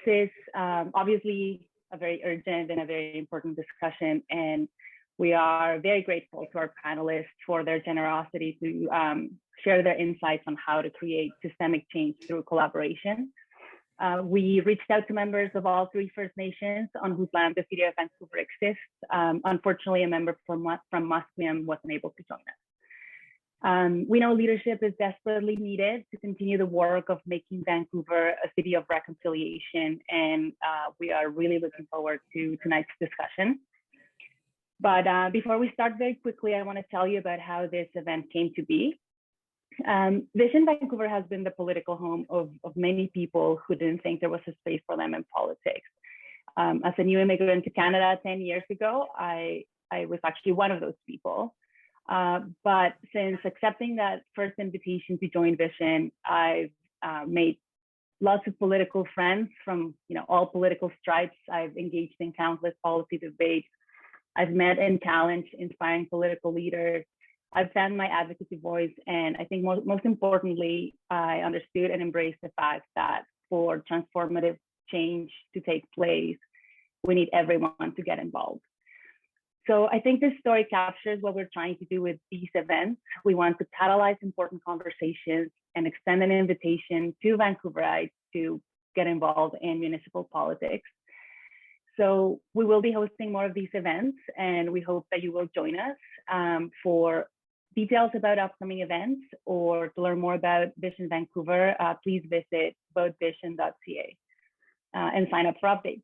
is obviously a very urgent and a very important discussion, and we are very grateful to our panelists for their generosity to share their insights on how to create systemic change through collaboration. We reached out to members of all 3 First Nations on whose land the City of Vancouver exists. Unfortunately, a member from Musqueam wasn't able to join us. We know leadership is desperately needed to continue the work of making Vancouver a city of reconciliation, and we are really looking forward to tonight's discussion. But before we start, very quickly, I want to tell you about how this event came to be. Vision Vancouver has been the political home of many people who didn't think there was a space for them in politics. As a new immigrant to Canada 10 years ago, I was actually one of those people. But since accepting that first invitation to join Vision, I've made lots of political friends from all political stripes. I've engaged in countless policy debates. I've met and challenged inspiring political leaders. I've found my advocacy voice, and I think most importantly, I understood and embraced the fact that for transformative change to take place, we need everyone to get involved. So I think this story captures what we're trying to do with these events. We want to catalyze important conversations and extend an invitation to Vancouverites to get involved in municipal politics. So we will be hosting more of these events, and we hope that you will join us. For details about upcoming events or to learn more about Vision Vancouver, please visit votevision.ca and sign up for updates.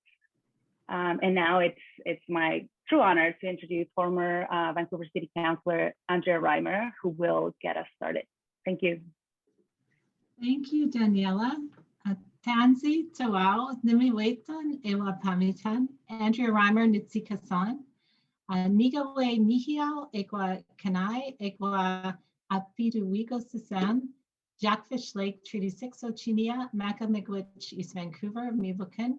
And now it's my true honor to introduce former Vancouver City Councillor Andrea Reimer, who will get us started. Thank you. Thank you, Daniela. Tansi Tawao, Nimiwetan, Ewa Pamitan, Andrea Reimer, Nitsi Kasan, Nigawe Nihiao, Ekwa Kanai, Ekwa Apiduwigo Sisan, Jackfish Lake, Treaty 6 Ochinia, Maka Miigwech, East Vancouver, Mivukan,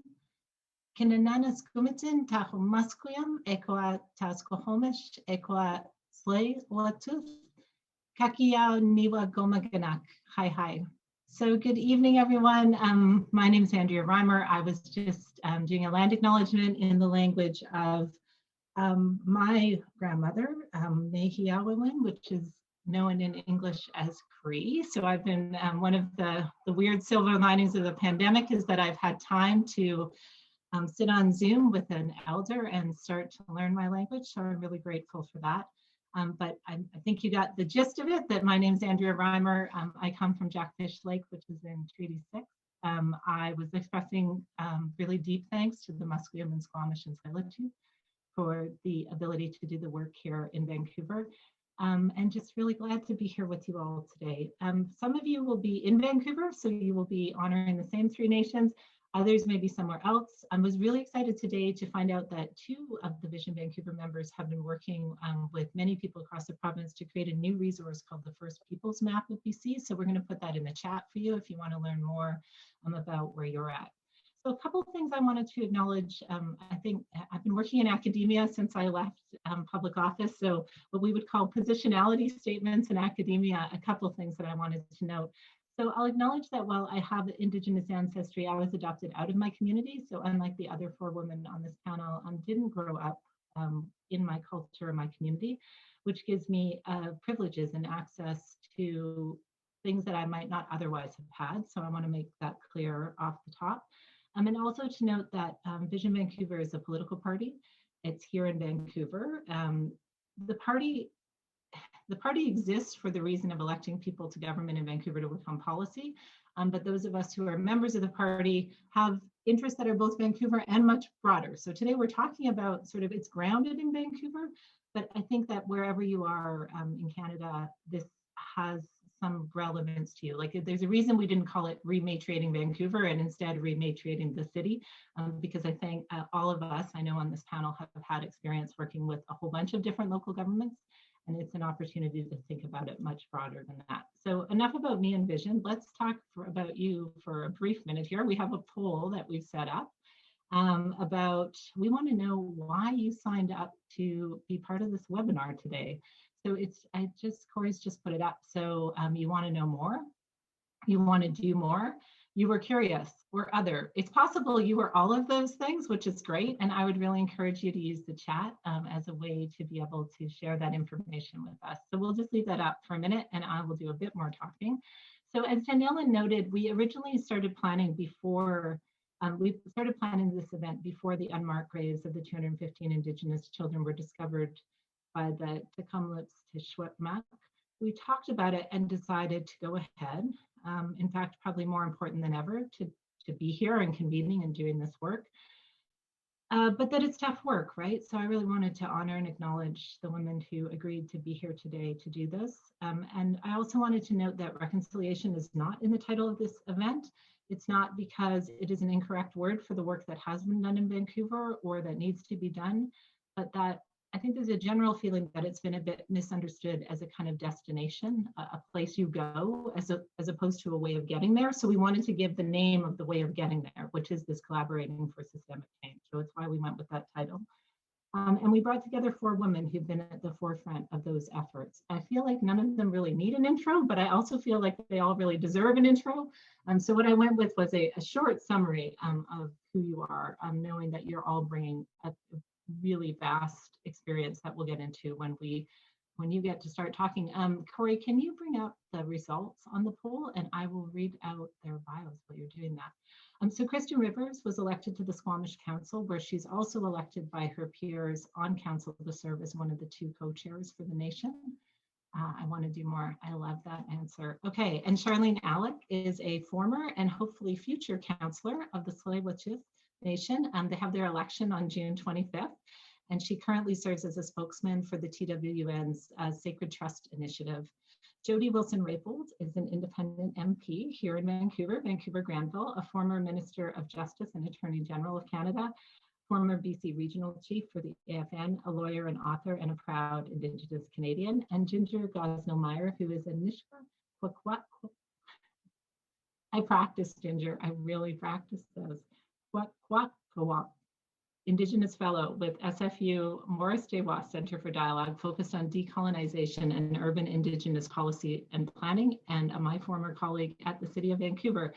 Kinanana Skumitan, Taho Musqueam, Ekwa Taskohomish, Ekwa Slay Watuf, Kakiao Niwa Gomaganak. Hi. So good evening, everyone. My name is Andrea Reimer. I was just doing a land acknowledgement in the language of my grandmother, Nehiawewin, which is known in English as Cree. So I've been, one of the weird silver linings of the pandemic is that I've had time to sit on Zoom with an elder and start to learn my language. So I'm really grateful for that. But I think you got the gist of it, that my name is Andrea Reimer. I come from Jackfish Lake, which is in Treaty 6. I was expressing really deep thanks to the Musqueam and Squamish and Tsleil-Waututh for the ability to do the work here in Vancouver. And just really glad to be here with you all today. Some of you will be in Vancouver, so you will be honoring the same 3 nations. Others may be somewhere else. I was really excited today to find out that 2 of the Vision Vancouver members have been working with many people across the province to create a new resource called the First Peoples Map of BC. So we're going to put that in the chat for you if you want to learn more about where you're at. So a couple of things I wanted to acknowledge. I think I've been working in academia since I left public office. So what we would call positionality statements in academia, a couple of things that I wanted to note. So I'll acknowledge that while I have Indigenous ancestry, I was adopted out of my community. So unlike the other 4 women on this panel, I didn't grow up in my culture or my community, which gives me privileges and access to things that I might not otherwise have had. So I want to make that clear off the top. And also to note that Vision Vancouver is a political party. It's here in Vancouver. The party exists for the reason of electing people to government in Vancouver to work on policy. But those of us who are members of the party have interests that are both Vancouver and much broader. So today we're talking about sort of, it's grounded in Vancouver, but I think that wherever you are in Canada, this has some relevance to you. Like there's a reason we didn't call it ReMatriating Vancouver and instead ReMatriating the city, because I think all of us, I know on this panel, have had experience working with a whole bunch of different local governments. And it's an opportunity to think about it much broader than that. So enough about me and Vision. Let's talk about you for a brief minute here. We have a poll that we've set up about, we want to know why you signed up to be part of this webinar today. So Corey's just put it up. So you want to know more, you want to do more, you were curious or other. It's possible you were all of those things, which is great. And I would really encourage you to use the chat as a way to be able to share that information with us. So we'll just leave that up for a minute and I will do a bit more talking. So as Daniela noted, we originally started planning before, we started planning this event before the unmarked graves of the 215 Indigenous children were discovered by the Tiyáltelut Tishwetmak. We talked about it and decided to go ahead. In fact, probably more important than ever to be here and convening and doing this work. But that it's tough work, right? So I really wanted to honor and acknowledge the women who agreed to be here today to do this. And I also wanted to note that reconciliation is not in the title of this event. It's not because it is an incorrect word for the work that has been done in Vancouver or that needs to be done, but that I think there's a general feeling that it's been a bit misunderstood as a kind of destination, a place you go as opposed to a way of getting there. So we wanted to give the name of the way of getting there, which is this collaborating for systemic change. So it's why we went with that title. And we brought together 4 women who've been at the forefront of those efforts. I feel like none of them really need an intro, but I also feel like they all really deserve an intro. So what I went with was a short summary of who you are, knowing that you're all bringing a really vast experience that we'll get into when you get to start talking. Corey, can you bring up the results on the poll and I will read out their bios while you're doing that. So Kristen Rivers was elected to the Squamish Council, where she's also elected by her peers on council to serve as one of the 2 co-chairs for the nation. I want to do more. I love that answer. Okay, and Charlene Aleck is a former and hopefully future councillor of the Tsleil-Waututh Nation. They have their election on June 25th, and she currently serves as a spokesman for the TWN's Sacred Trust Initiative. Jody Wilson-Raybould is an independent MP here in Vancouver, Vancouver-Granville, a former Minister of Justice and Attorney General of Canada, former BC Regional Chief for the AFN, a lawyer and author, and a proud Indigenous Canadian, and Ginger Gosnell-Myers, who is a Nishka. I practice, Ginger. I really practice those. Indigenous Fellow with SFU Morris Dewa Center for Dialogue, focused on decolonization and urban Indigenous policy and planning, and my former colleague at the City of Vancouver.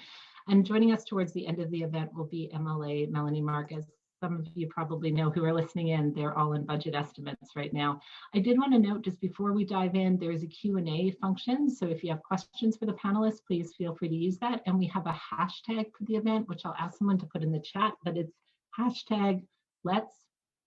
And joining us towards the end of the event will be MLA Melanie Marcus. Some of you probably know who are listening in, they're all in budget estimates right now. I did want to note, just before we dive in, there's a Q&A function. So if you have questions for the panelists, please feel free to use that. And we have a hashtag for the event, which I'll ask someone to put in the chat, but it's hashtag Let's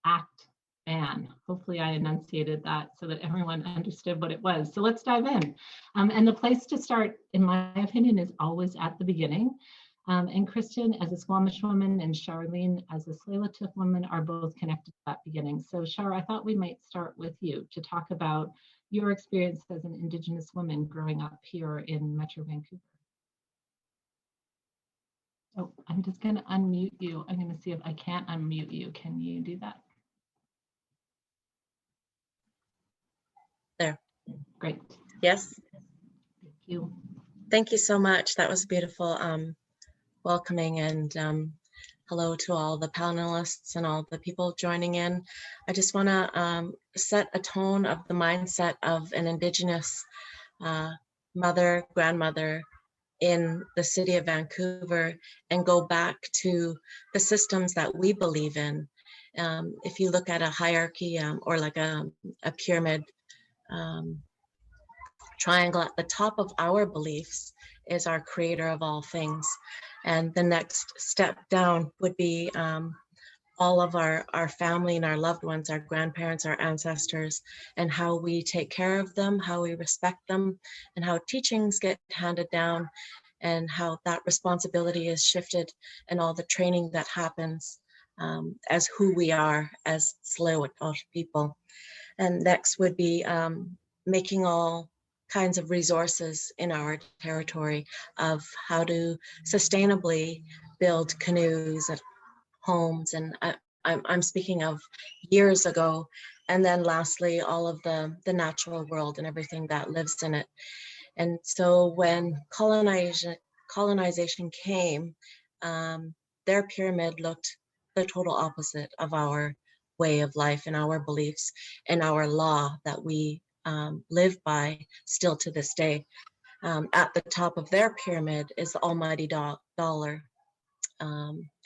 Act Ban. Hopefully I enunciated that so that everyone understood what it was. So let's dive in. And the place to start, in my opinion, is always at the beginning. And Kristen, as a Squamish woman, and Charlene, as a Tsleil-Waututh woman, are both connected to that beginning. So Char, I thought we might start with you to talk about your experience as an Indigenous woman growing up here in Metro Vancouver. Oh, I'm just going to unmute you. I'm going to see if I can't unmute you. Can you do that? There. Great. Yes. Thank you. Thank you so much. That was beautiful welcoming, and hello to all the panelists and all the people joining in. I just want to set a tone of the mindset of an Indigenous mother, grandmother in the City of Vancouver, and go back to the systems that we believe in. If you look at a hierarchy or like a pyramid triangle, at the top of our beliefs is our creator of all things. And the next step down would be all of our family and our loved ones, our grandparents, our ancestors, and how we take care of them, how we respect them, and how teachings get handed down, and how that responsibility is shifted, and all the training that happens as who we are as Tsleil-Waututh people. And next would be making all kinds of resources in our territory of how to sustainably build canoes and homes, and I'm speaking of years ago. And then lastly, all of the natural world and everything that lives in it. And so when colonization came, their pyramid looked the total opposite of our way of life and our beliefs and our law that we live by still to this day. At the top of their pyramid is the almighty dollar.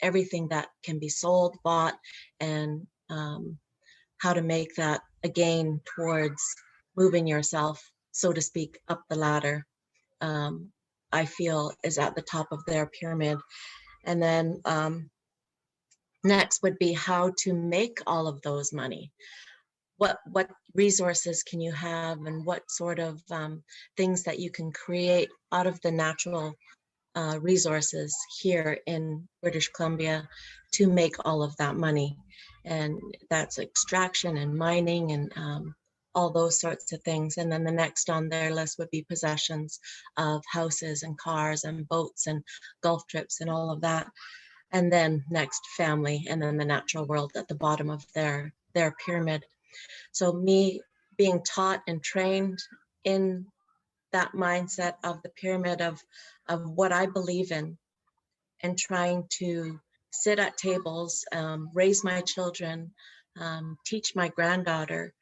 Everything that can be sold, bought, and how to make that a gain towards moving yourself, so to speak, up the ladder, I feel is at the top of their pyramid. And then next would be how to make all of those money. What resources can you have, and what sort of things that you can create out of the natural resources here in British Columbia to make all of that money. And that's extraction and mining and all those sorts of things. And then the next on their list would be possessions of houses and cars and boats and golf trips and all of that. And then next, family, and then the natural world at the bottom of their pyramid. So me being taught and trained in that mindset of the pyramid of what I believe in, and trying to sit at tables, raise my children, teach my granddaughter,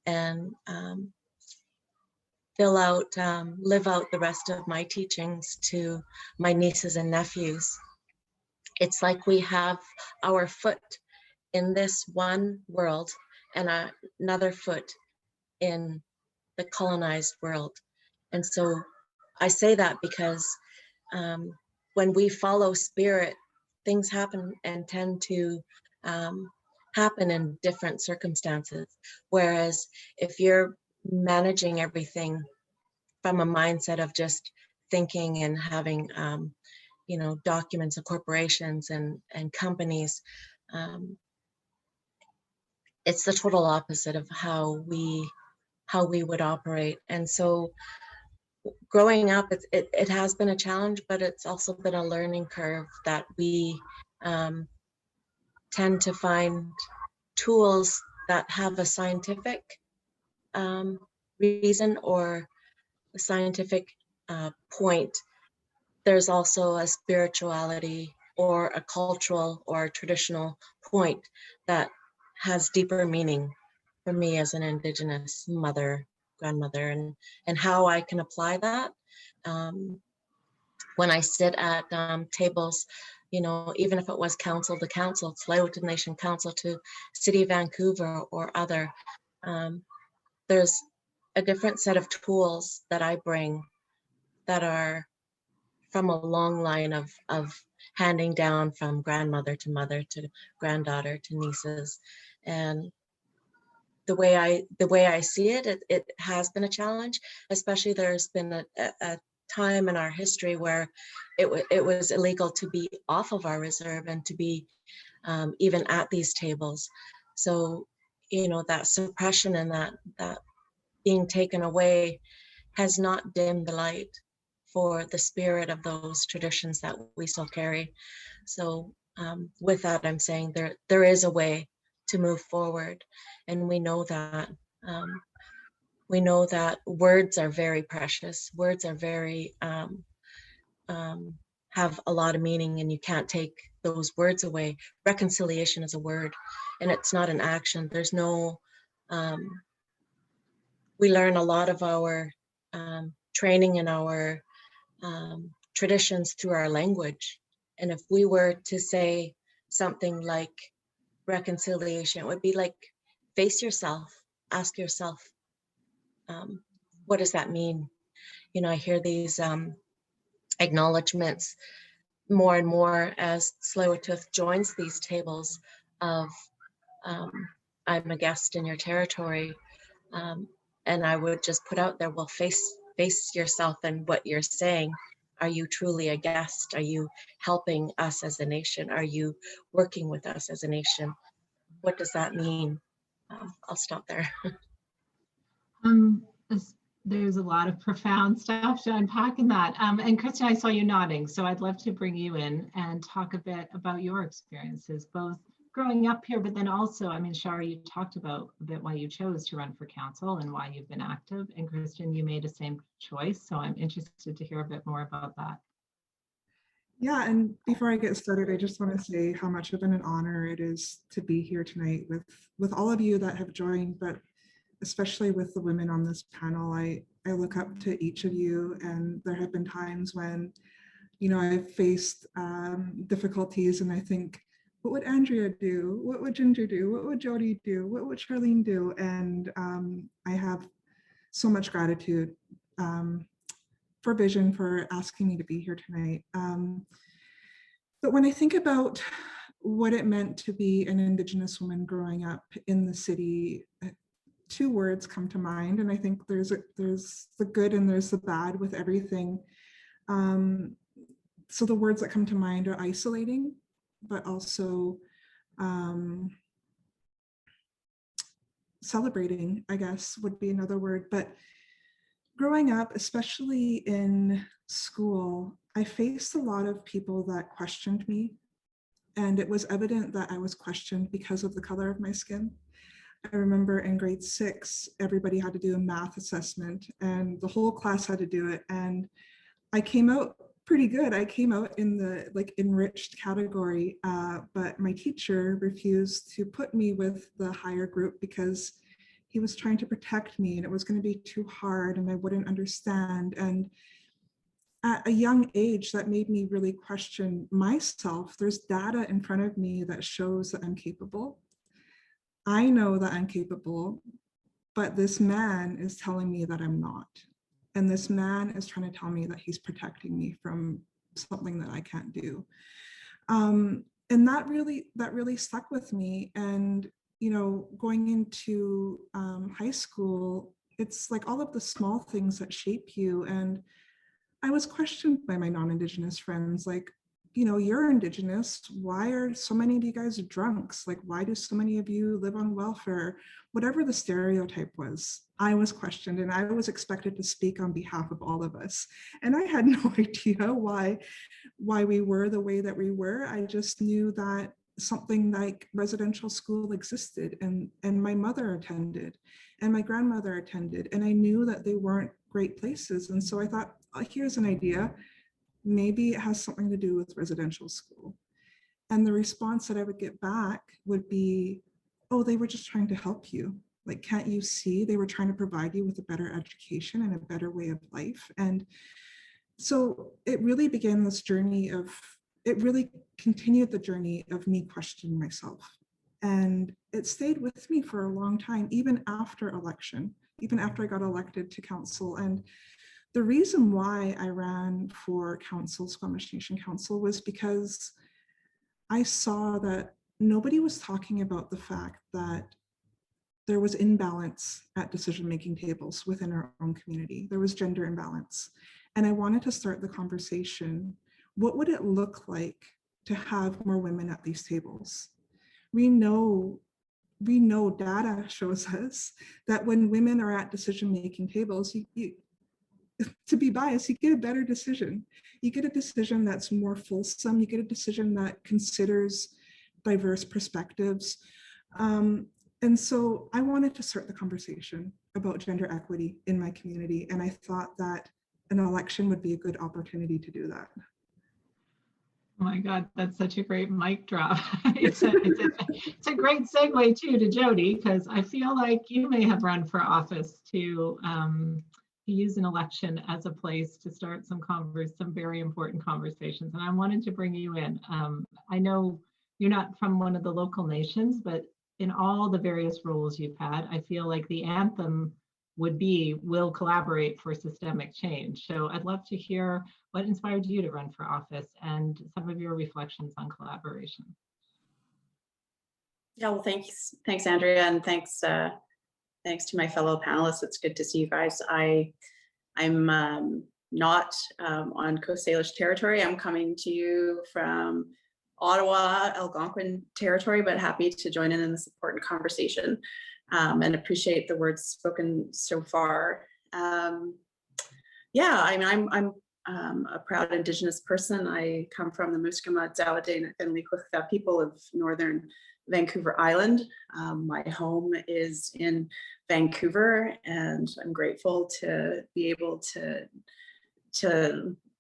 and live out the rest of my teachings to my nieces and nephews. It's like we have our foot in this one world and another foot in the colonized world. And so I say that because when we follow spirit, things happen and tend to happen in different circumstances. Whereas if you're managing everything from a mindset of just thinking and having, documents of corporations and companies, it's the total opposite of how we would operate. And so growing up, it has been a challenge, but it's also been a learning curve that we tend to find tools that have a scientific reason or a scientific point. There's also a spirituality or a cultural or a traditional point that has deeper meaning for me as an Indigenous mother, grandmother, and how I can apply that when I sit at tables, even if it was council to council, Tiyáltelut Nation Council to City of Vancouver or other, there's a different set of tools that I bring that are from a long line of handing down from grandmother to mother to granddaughter to nieces. And the way I see it, it has been a challenge, especially there's been a time in our history where it was illegal to be off of our reserve and to be even at these tables. So, that suppression and that being taken away has not dimmed the light for the spirit of those traditions that we still carry. So with that, I'm saying there is a way to move forward, and we know that words are very precious. Words are very have a lot of meaning, and you can't take those words away. Reconciliation is a word, and it's not an action. There's no we learn a lot of our training and our traditions through our language. And if we were to say something like reconciliation, it would be like, face yourself, ask yourself, what does that mean? I hear these acknowledgements more and more as Tsleil-Waututh joins these tables of I'm a guest in your territory. And I would just put out there, well, face yourself and what you're saying. Are you truly a guest? Are you helping us as a nation? Are you working with us as a nation? What does that mean? I'll stop there. There's a lot of profound stuff to unpack in that. And Kristen, I saw you nodding, so I'd love to bring you in and talk a bit about your experiences, both growing up here, but then also, Shara, you talked about a bit why you chose to run for council and why you've been active. And Kristen, you made the same choice. So I'm interested to hear a bit more about that. Yeah, and before I get started, I just want to say how much of an honor it is to be here tonight with all of you that have joined, but especially with the women on this panel, I look up to each of you, and there have been times when, you know, I've faced difficulties and I think, what would Andrea do? What would Ginger do? What would Jody do? What would Charlene do? And I have so much gratitude for Vision for asking me to be here tonight. But when I think about what it meant to be an Indigenous woman growing up in the city, two words come to mind, and I think there's the good and there's the bad with everything. So the words that come to mind are isolating, but also celebrating, I guess, would be another word. But growing up, especially in school, I faced a lot of people that questioned me, and it was evident that I was questioned because of the color of my skin. I remember in grade 6, everybody had to do a math assessment and the whole class had to do it. And I came out pretty good. I came out in the enriched category, but my teacher refused to put me with the higher group because he was trying to protect me and it was going to be too hard and I wouldn't understand. And at a young age, that made me really question myself. There's data in front of me that shows that I'm capable. I know that I'm capable, but this man is telling me that I'm not. And this man is trying to tell me that he's protecting me from something that I can't do. And that really stuck with me. And, you know, going into high school, it's like all of the small things that shape you. And I was questioned by my non-Indigenous friends, like, you know, you're Indigenous. Why are so many of you guys drunks? Like, why do so many of you live on welfare? Whatever the stereotype was, I was questioned and I was expected to speak on behalf of all of us. And I had no idea why we were the way that we were. I just knew that something like residential school existed and my mother attended and my grandmother attended. And I knew that they weren't great places. And so I thought, oh, here's an idea. Maybe it has something to do with residential school. And the response that I would get back would be, oh, they were just trying to help you. Like, can't you see? They were trying to provide you with a better education and a better way of life. And so it really began this journey of, it really continued the journey of me questioning myself. And it stayed with me for a long time, even after election, even after I got elected to council. And the reason why I ran for council, Squamish Nation Council, was because I saw that nobody was talking about the fact that there was imbalance at decision-making tables within our own community. There was gender imbalance. And I wanted to start the conversation. What would it look like to have more women at these tables? We know data shows us that when women are at decision-making tables, to be biased, you get a better decision. You get a decision that's more fulsome. You get a decision that considers diverse perspectives. And so I wanted to start the conversation about gender equity in my community. And I thought that an election would be a good opportunity to do that. Oh my God, that's such a great mic drop. It's a great segue too to Jody, because I feel like you may have run for office to use an election as a place to start some very important conversations. And I wanted to bring you in. I know you're not from one of the local nations, but in all the various roles you've had, I feel like the anthem would be, we'll collaborate for systemic change. So I'd love to hear what inspired you to run for office and some of your reflections on collaboration. Yeah, well, thanks, Andrea, and thanks to my fellow panelists. It's good to see you guys. I'm not on Coast Salish territory. I'm coming to you from Ottawa, Algonquin territory, but happy to join in this important conversation and appreciate the words spoken so far. Yeah, I mean, I'm a proud Indigenous person. I come from the Muskama, Tiyáltelut, and Likwithka people of Northern Vancouver Island. My home is in Vancouver, and I'm grateful to be able to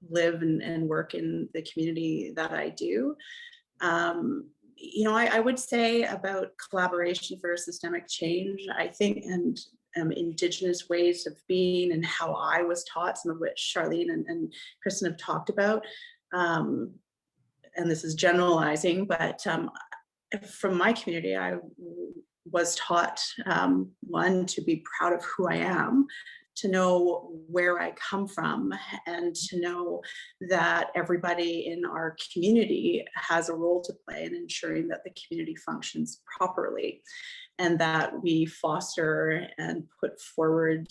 live and work in the community that I do. You know, I would say about collaboration for systemic change, I think, and Indigenous ways of being and how I was taught, some of which Charlene and Kristen have talked about. And this is generalizing, but from my community, I was taught, one, to be proud of who I am, to know where I come from, and to know that everybody in our community has a role to play in ensuring that the community functions properly, and that we foster and put forward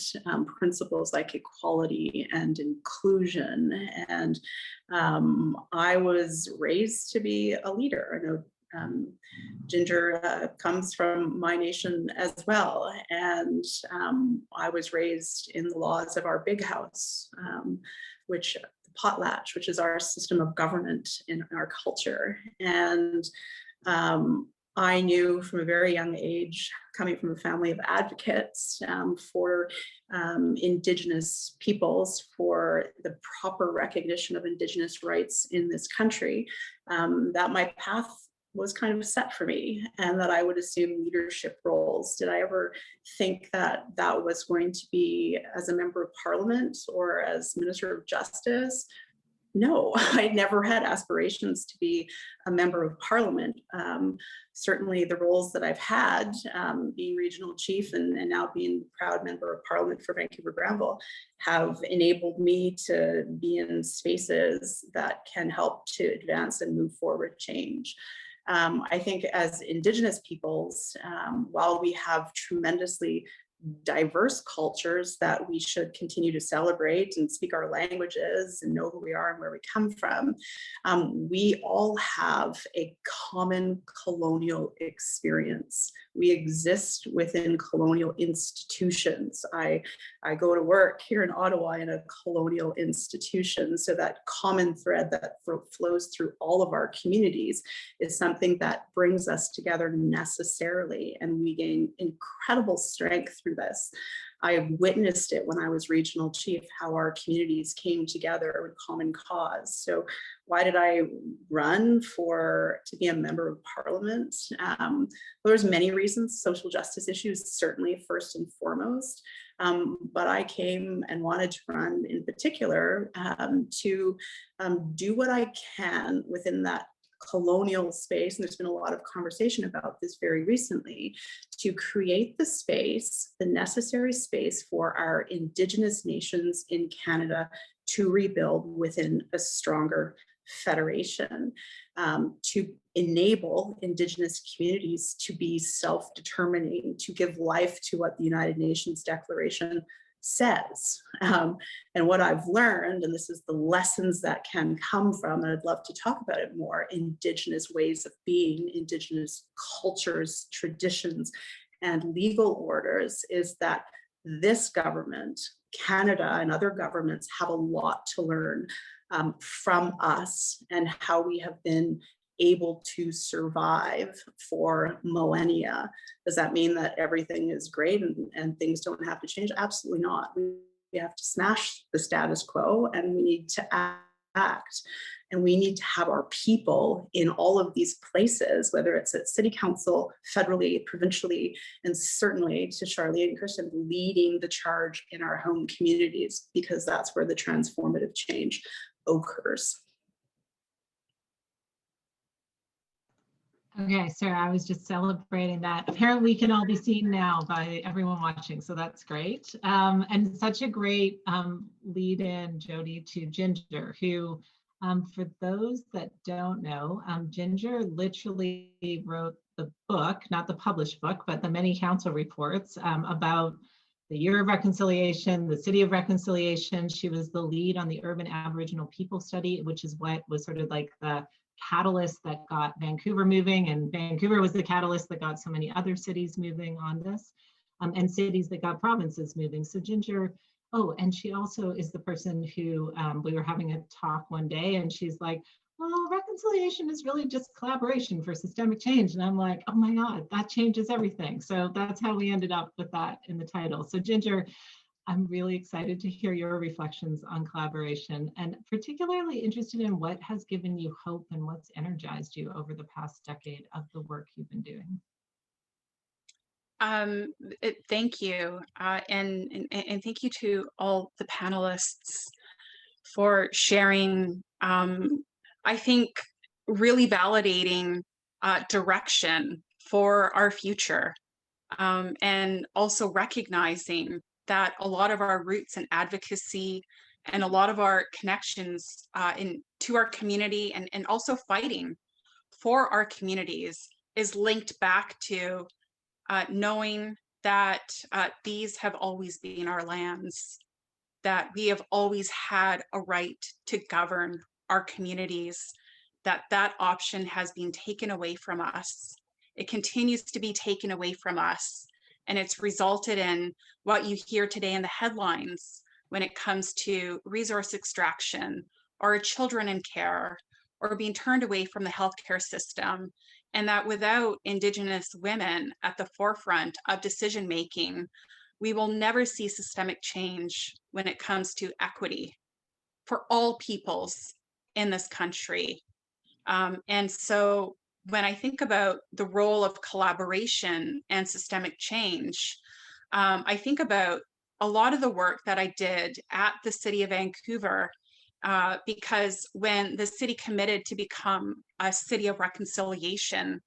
principles like equality and inclusion. And I was raised to be a leader. I know Ginger comes from my nation as well, and I was raised in the laws of our big house, which potlatch, which is our system of government in our culture. And I knew from a very young age, coming from a family of advocates for Indigenous peoples, for the proper recognition of Indigenous rights in this country, that my path was kind of set for me, and that I would assume leadership roles. Did I ever think that that was going to be as a member of parliament or as Minister of Justice? No, I never had aspirations to be a member of parliament. Certainly the roles that I've had, being regional chief and now being proud member of parliament for Vancouver-Granville, have enabled me to be in spaces that can help to advance and move forward change. I think as Indigenous peoples, while we have tremendously diverse cultures that we should continue to celebrate and speak our languages and know who we are and where we come from, we all have a common colonial experience. We exist within colonial institutions. I go to work here in Ottawa in a colonial institution, so that common thread that flows through all of our communities is something that brings us together necessarily, and we gain incredible strength through this. I witnessed it when I was regional chief, how our communities came together with common cause. So why did I run to be a member of parliament? There's many reasons. Social justice issues, certainly first and foremost. But I came and wanted to run in particular to do what I can within that colonial space, and there's been a lot of conversation about this very recently, to create the space, the necessary space for our Indigenous nations in Canada to rebuild within a stronger federation, to enable Indigenous communities to be self-determining, to give life to what the United Nations Declaration says. And what I've learned, and this is the lessons that can come from, and I'd love to talk about it more, Indigenous ways of being, Indigenous cultures, traditions, and legal orders, is that this government, Canada, and other governments have a lot to learn from us and how we have been able to survive for millennia. Does that mean that everything is great and things don't have to change? Absolutely not. We have to smash the status quo, and we need to act. And we need to have our people in all of these places, whether it's at city council, federally, provincially, and certainly, to Charlene and Kristen, leading the charge in our home communities, because that's where the transformative change occurs. Okay, Sarah, I was just celebrating that. Apparently we can all be seen now by everyone watching, so that's great. And such a great lead in, Jody, to Ginger, who, for those that don't know, Ginger literally wrote the book, not the published book, but the many council reports about the Year of Reconciliation, the City of Reconciliation. She was the lead on the Urban Aboriginal People Study, which is what was sort of like the catalyst that got Vancouver moving, and Vancouver was the catalyst that got so many other cities moving on this, and cities that got provinces moving. So Ginger, oh, and she also is the person who, we were having a talk one day, and she's like, well, reconciliation is really just collaboration for systemic change. And I'm like, oh my God, that changes everything. So that's how we ended up with that in the title. So Ginger, I'm really excited to hear your reflections on collaboration, and particularly interested in what has given you hope and what's energized you over the past decade of the work you've been doing. Thank you, and thank you to all the panelists for sharing. I think really validating direction for our future, and also recognizing that a lot of our roots and advocacy and a lot of our connections to our community and also fighting for our communities is linked back to knowing that these have always been our lands, that we have always had a right to govern our communities, that that option has been taken away from us. It continues to be taken away from us. And it's resulted in what you hear today in the headlines when it comes to resource extraction or children in care or being turned away from the healthcare system. And that without Indigenous women at the forefront of decision making, we will never see systemic change when it comes to equity for all peoples in this country. And so when I think about the role of collaboration and systemic change, I think about a lot of the work that I did at the City of Vancouver, because when the city committed to become a city of reconciliation,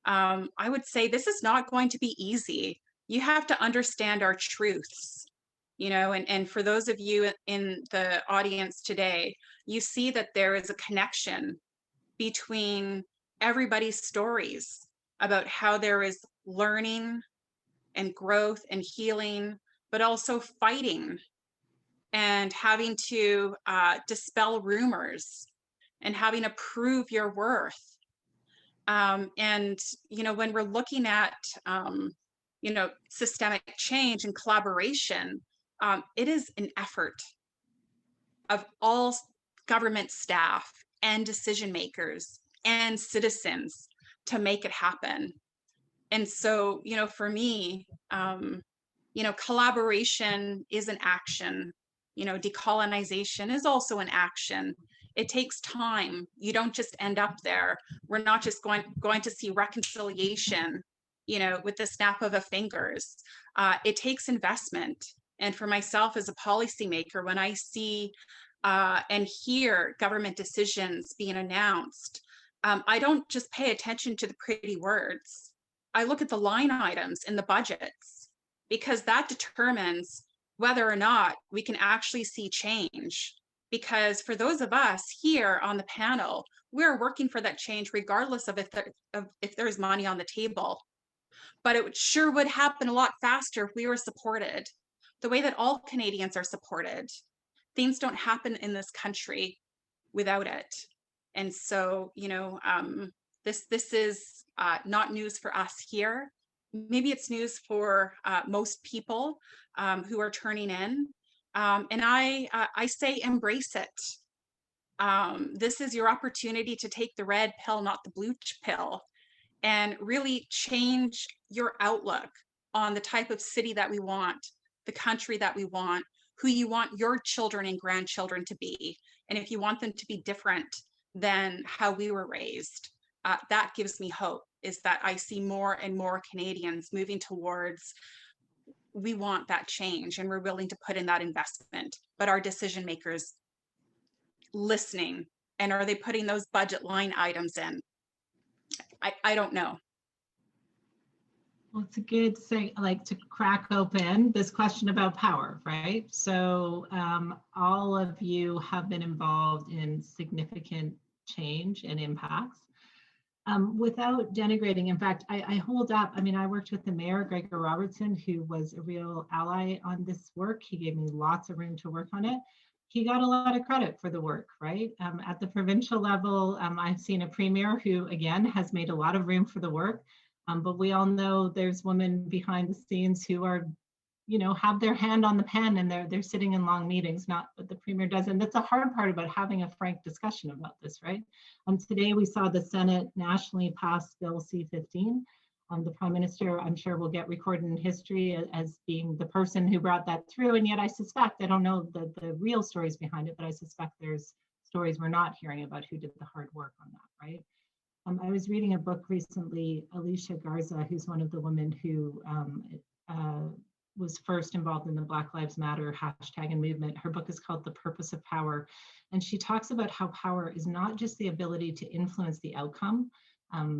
I would say this is not going to be easy. You have to understand our truths, you know, and for those of you in the audience today, you see that there is a connection between everybody's stories about how there is learning and growth and healing, but also fighting and having to dispel rumors and having to prove your worth. And, you know, when we're looking at, you know, systemic change and collaboration, it is an effort of all government staff and decision makers and citizens to make it happen. And so, you know, for me, you know, collaboration is an action. You know, decolonization is also an action. It takes time. You don't just end up there. We're not just going to see reconciliation, you know, with the snap of a fingers. It takes investment. And for myself as a policymaker, when I see and hear government decisions being announced, I don't just pay attention to the pretty words. I look at the line items in the budgets, because that determines whether or not we can actually see change. Because for those of us here on the panel, we're working for that change regardless of if there's money on the table. But it sure would happen a lot faster if we were supported the way that all Canadians are supported. Things don't happen in this country without it. And so, you know, this is not news for us here. Maybe it's news for most people who are turning in. And I say embrace it. This is your opportunity to take the red pill, not the blue pill, and really change your outlook on the type of city that we want, the country that we want, who you want your children and grandchildren to be. And if you want them to be different than how we were raised, that gives me hope, is that I see more and more Canadians moving towards, we want that change and we're willing to put in that investment. But our decision makers listening, and are they putting those budget line items in? I don't know. Well, it's a good thing, like, to crack open this question about power, right? So all of you have been involved in significant change and impacts. Without denigrating, in fact, I hold up, I mean, I worked with the mayor, Gregor Robertson, who was a real ally on this work. He gave me lots of room to work on it. He got a lot of credit for the work, right? At the provincial level, I've seen a premier who, again, has made a lot of room for the work. But we all know there's women behind the scenes who are, you know, have their hand on the pen, and they're sitting in long meetings, not what the premier does. And that's a hard part about having a frank discussion about this, right? Today we saw the Senate nationally pass Bill C-15. The Prime Minister, I'm sure, will get recorded in history as being the person who brought that through. And yet I suspect, I don't know the real stories behind it, but I suspect there's stories we're not hearing about who did the hard work on that, right? I was reading a book recently, Alicia Garza, who's one of the women who was first involved in the Black Lives Matter hashtag and movement. Her book is called The Purpose of Power. And she talks about how power is not just the ability to influence the outcome.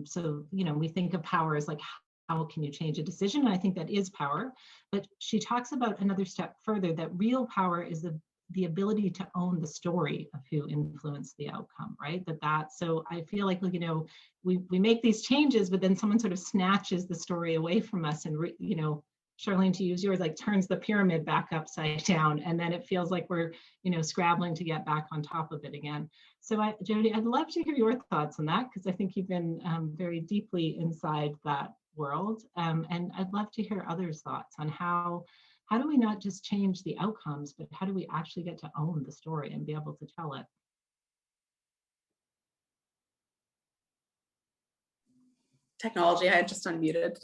So, we think of power as like, how can you change a decision? And I think that is power. But she talks about another step further, that real power is the ability to own the story of who influenced the outcome, right? So I feel like, we make these changes, but then someone sort of snatches the story away from us and, Charlene, to use yours, like turns the pyramid back upside down. And then it feels like we're, scrabbling to get back on top of it again. So Jody, I'd love to hear your thoughts on that, because I think you've been very deeply inside that world. And I'd love to hear others' thoughts on how do we not just change the outcomes, but how do we actually get to own the story and be able to tell it? Technology, I had just unmuted.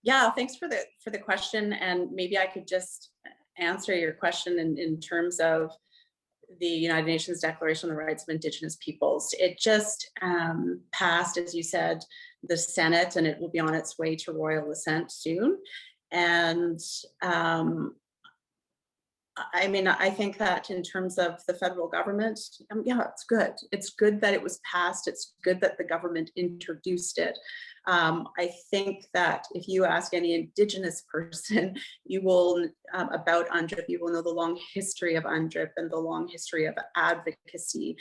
Yeah, thanks for the question. And maybe I could just answer your question in terms of the United Nations Declaration on the Rights of Indigenous Peoples. It just passed, as you said, the Senate, and it will be on its way to royal assent soon. And I think that in terms of the federal government, yeah, it's good. It's good that it was passed. It's good that the government introduced it. I think that if you ask any Indigenous person, you will about UNDRIP, you will know the long history of UNDRIP and the long history of advocacy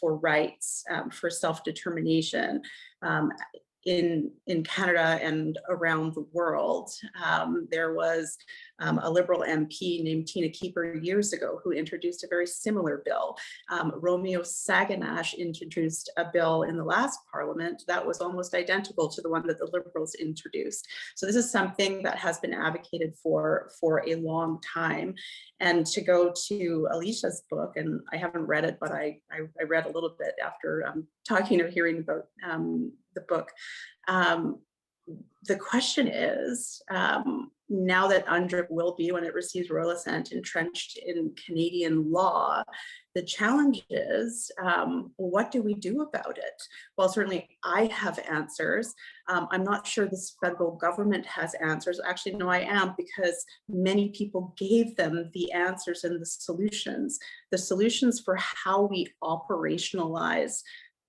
for rights, for self-determination. In Canada and around the world. There was a Liberal MP named Tina Keeper years ago who introduced a very similar bill. Romeo Saganash introduced a bill in the last Parliament that was almost identical to the one that the Liberals introduced. So this is something that has been advocated for a long time. And to go to Alicia's book, and I haven't read it, but I read a little bit after talking or hearing about the book. The question is, now that UNDRIP will be, when it receives royal assent, entrenched in Canadian law, the challenge is, what do we do about it? Well, certainly I have answers. I'm not sure this federal government has answers. Actually, no, I am, because many people gave them the answers and the solutions for how we operationalize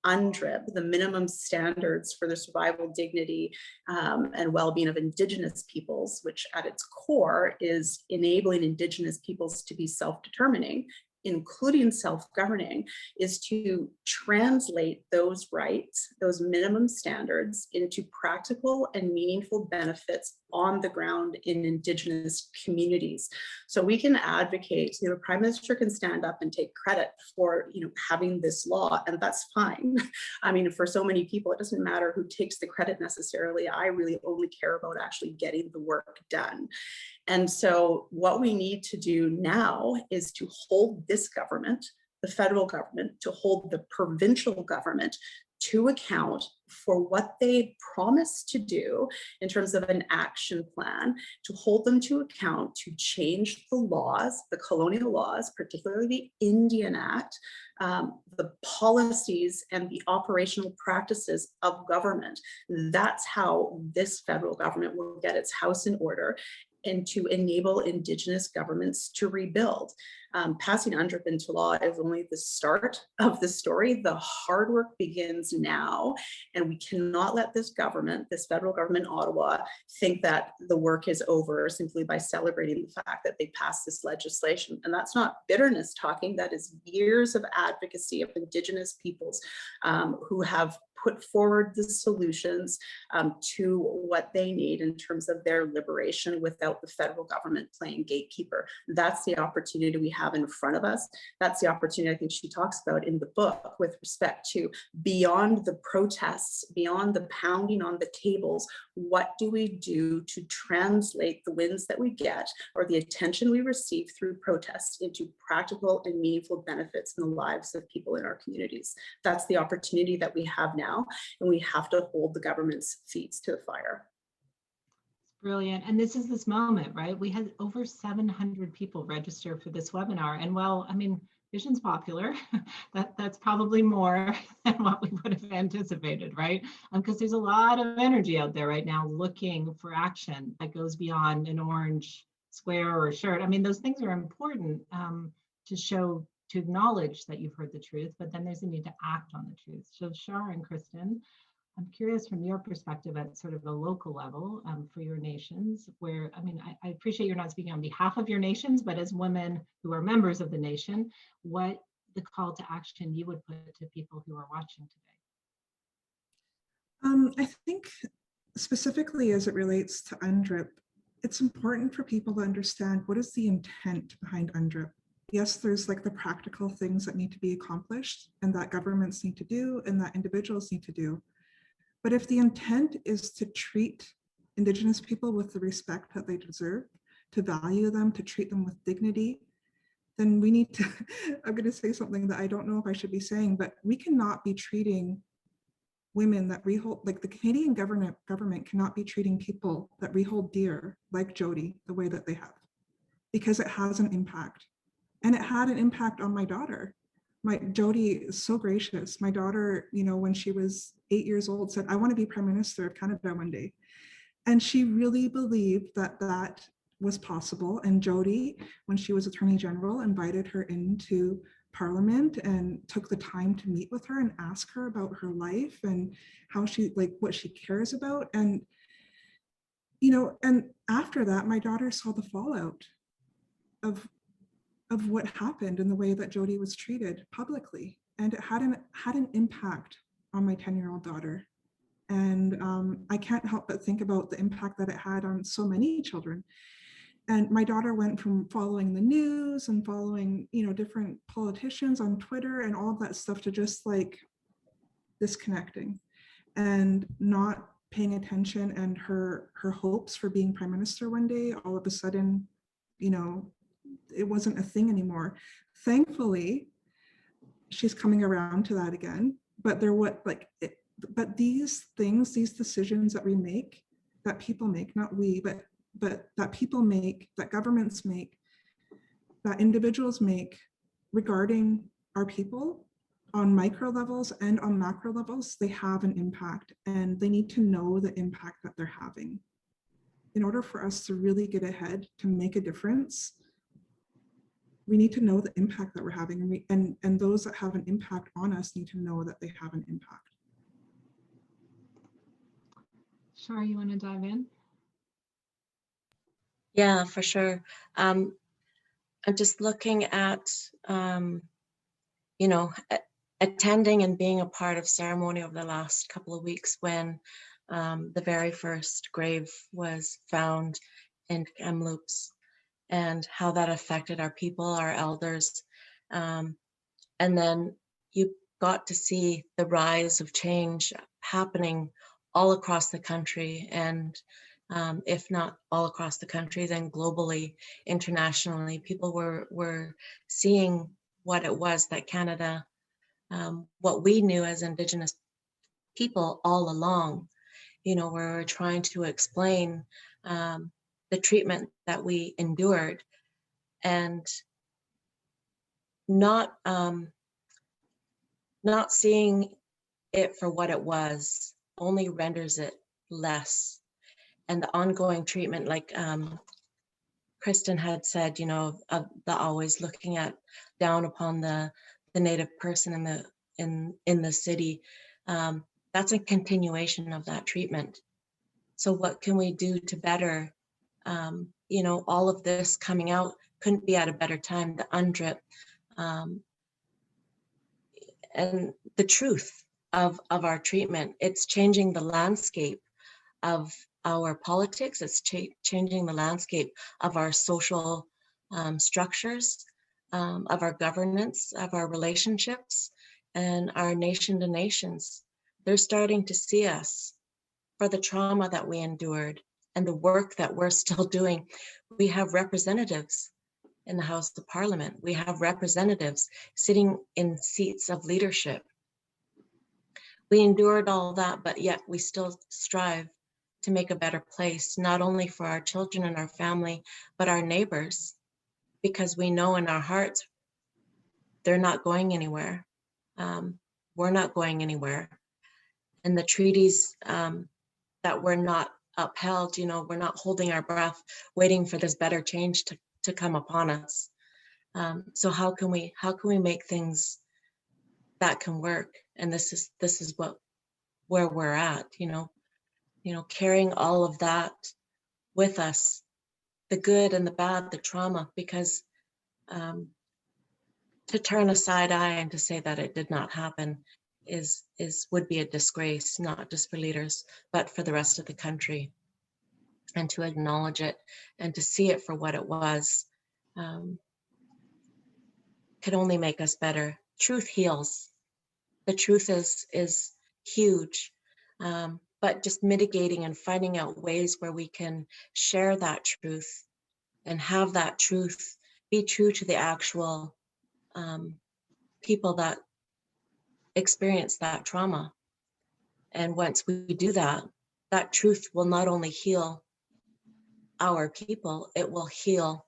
UNDRIP, the minimum standards for the survival, dignity, and well-being of Indigenous peoples, which at its core is enabling Indigenous peoples to be self-determining, including self-governing, is to translate those rights, those minimum standards, into practical and meaningful benefits on the ground in Indigenous communities. So we can advocate, the Prime Minister can stand up and take credit for, having this law, and that's fine. I mean, for so many people, it doesn't matter who takes the credit necessarily. I really only care about actually getting the work done. And so what we need to do now is to hold this government, the federal government, to hold the provincial government to account for what they promised to do in terms of an action plan, to hold them to account, to change the laws, the colonial laws, particularly the Indian Act, the policies and the operational practices of government. That's how this federal government will get its house in order, and to enable Indigenous governments to rebuild. Passing UNDRIP into law is only the start of the story. The hard work begins now, and we cannot let this government, this federal government in Ottawa, think that the work is over simply by celebrating the fact that they passed this legislation. And that's not bitterness talking, that is years of advocacy of Indigenous peoples who have put forward the solutions to what they need in terms of their liberation without the federal government playing gatekeeper. That's the opportunity we have in front of us. That's the opportunity I think she talks about in the book with respect to beyond the protests, beyond the pounding on the tables, what do we do to translate the wins that we get or the attention we receive through protests into practical and meaningful benefits in the lives of people in our communities? That's the opportunity that we have now, and we have to hold the government's feet to the fire. Brilliant. And this is this moment, right? We had over 700 people register for this webinar. And well, I mean, vision's popular. That's probably more than what we would have anticipated, right? Because there's a lot of energy out there right now looking for action that goes beyond an orange square or shirt. I mean, those things are important to show, to acknowledge that you've heard the truth, but then there's a need to act on the truth. So Shar and Kristen, I'm curious from your perspective at sort of a local level for your nations, where, I mean, I appreciate you're not speaking on behalf of your nations, but as women who are members of the nation, what the call to action you would put to people who are watching today? I think specifically as it relates to UNDRIP, it's important for people to understand what is the intent behind UNDRIP. Yes, there's like the practical things that need to be accomplished and that governments need to do and that individuals need to do. But if the intent is to treat Indigenous people with the respect that they deserve, to value them, to treat them with dignity, then we need to, I'm going to say something that I don't know if I should be saying, but we cannot be treating women that we hold, like the Canadian government cannot be treating people that we hold dear, like Jody, the way that they have, because it has an impact. And it had an impact on my daughter. Jody is so gracious. My daughter, you know, when she was 8 years old, said, I want to be Prime Minister of Canada one day. And she really believed that that was possible. And Jody, when she was Attorney General, invited her into Parliament and took the time to meet with her and ask her about her life and how she, like, what she cares about. And, you know, and after that, my daughter saw the fallout of what happened in the way that Jody was treated publicly. And it had an impact on my 10-year-old daughter. And I can't help but think about the impact that it had on so many children. And my daughter went from following the news and following, you know, different politicians on Twitter and all of that stuff to just like disconnecting and not paying attention. And her hopes for being Prime Minister one day, all of a sudden, you know, it wasn't a thing anymore. Thankfully, she's coming around to that again. But but these things, these decisions that we make, that people make, not we, but that people make, that governments make, that individuals make regarding our people on micro levels and on macro levels, they have an impact, and they need to know the impact that they're having. In order for us to really get ahead, to make a difference, we need to know the impact that we're having, and those that have an impact on us need to know that they have an impact. Shar, you want to dive in? Yeah, for sure. I'm just looking at, you know, attending and being a part of ceremony over the last couple of weeks when the very first grave was found in Kamloops, and how that affected our people, our elders. And then you got to see the rise of change happening all across the country, and if not all across the country, then globally, internationally, people were seeing what it was that Canada, what we knew as Indigenous people all along. You know, we're trying to explain the treatment that we endured, and not seeing it for what it was only renders it less. And the ongoing treatment, like Kristen had said, you know, the always looking down upon the Native person in the city, that's a continuation of that treatment. So what can we do to better, you know, all of this coming out couldn't be at a better time, the UNDRIP, and the truth of our treatment. It's changing the landscape of our politics. It's changing the landscape of our social structures, of our governance, of our relationships, and our nation to nations. They're starting to see us for the trauma that we endured and the work that we're still doing. We have representatives in the House of Parliament. We have representatives sitting in seats of leadership. We endured all that, but yet we still strive to make a better place, not only for our children and our family, but our neighbors, because we know in our hearts they're not going anywhere. We're not going anywhere. And the treaties that were not upheld, we're not holding our breath, waiting for this better change to come upon us. So how can we make things that can work? And this is where we're at, carrying all of that with us, the good and the bad, the trauma, because to turn a side eye and to say that it did not happen would be a disgrace, not just for leaders, but for the rest of the country. And to acknowledge it and to see it for what it was could only make us better. Truth heals. The truth is huge, but just mitigating and finding out ways where we can share that truth and have that truth be true to the actual people that experience that trauma. And once we do that, that truth will not only heal our people, it will heal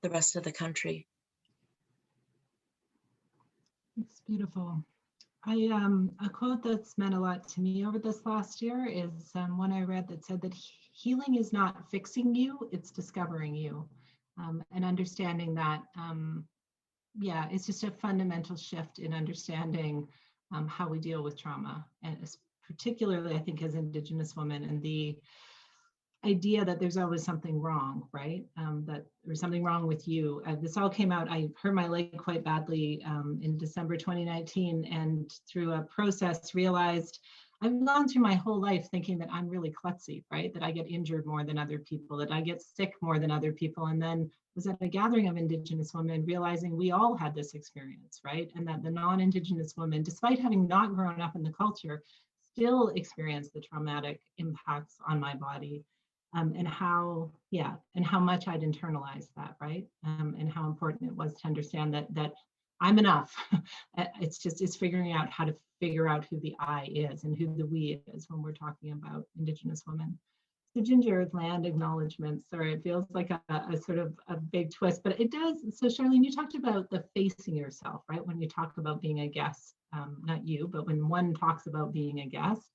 the rest of the country. It's beautiful. A quote that's meant a lot to me over this last year is one I read that said that healing is not fixing you, it's discovering you. And understanding that, it's just a fundamental shift in understanding how we deal with trauma. And particularly, I think, as Indigenous women, and the idea that there's always something wrong, right? That there's something wrong with you. This all came out, I hurt my leg quite badly in December 2019, and through a process realized I've gone through my whole life thinking that I'm really klutzy, right? That I get injured more than other people, that I get sick more than other people. And then was at a gathering of Indigenous women realizing we all had this experience, right? And that the non-Indigenous women, despite having not grown up in the culture, still experience the traumatic impacts on my body. And how much I'd internalized that, right? And how important it was to understand that I'm enough. It's figuring out how to figure out who the I is and who the we is when we're talking about Indigenous women. So Ginger, land acknowledgements, sorry, it feels like a sort of a big twist, but it does. So Charlene, you talked about the facing yourself, right? When you talk about being a guest, not you, but when one talks about being a guest,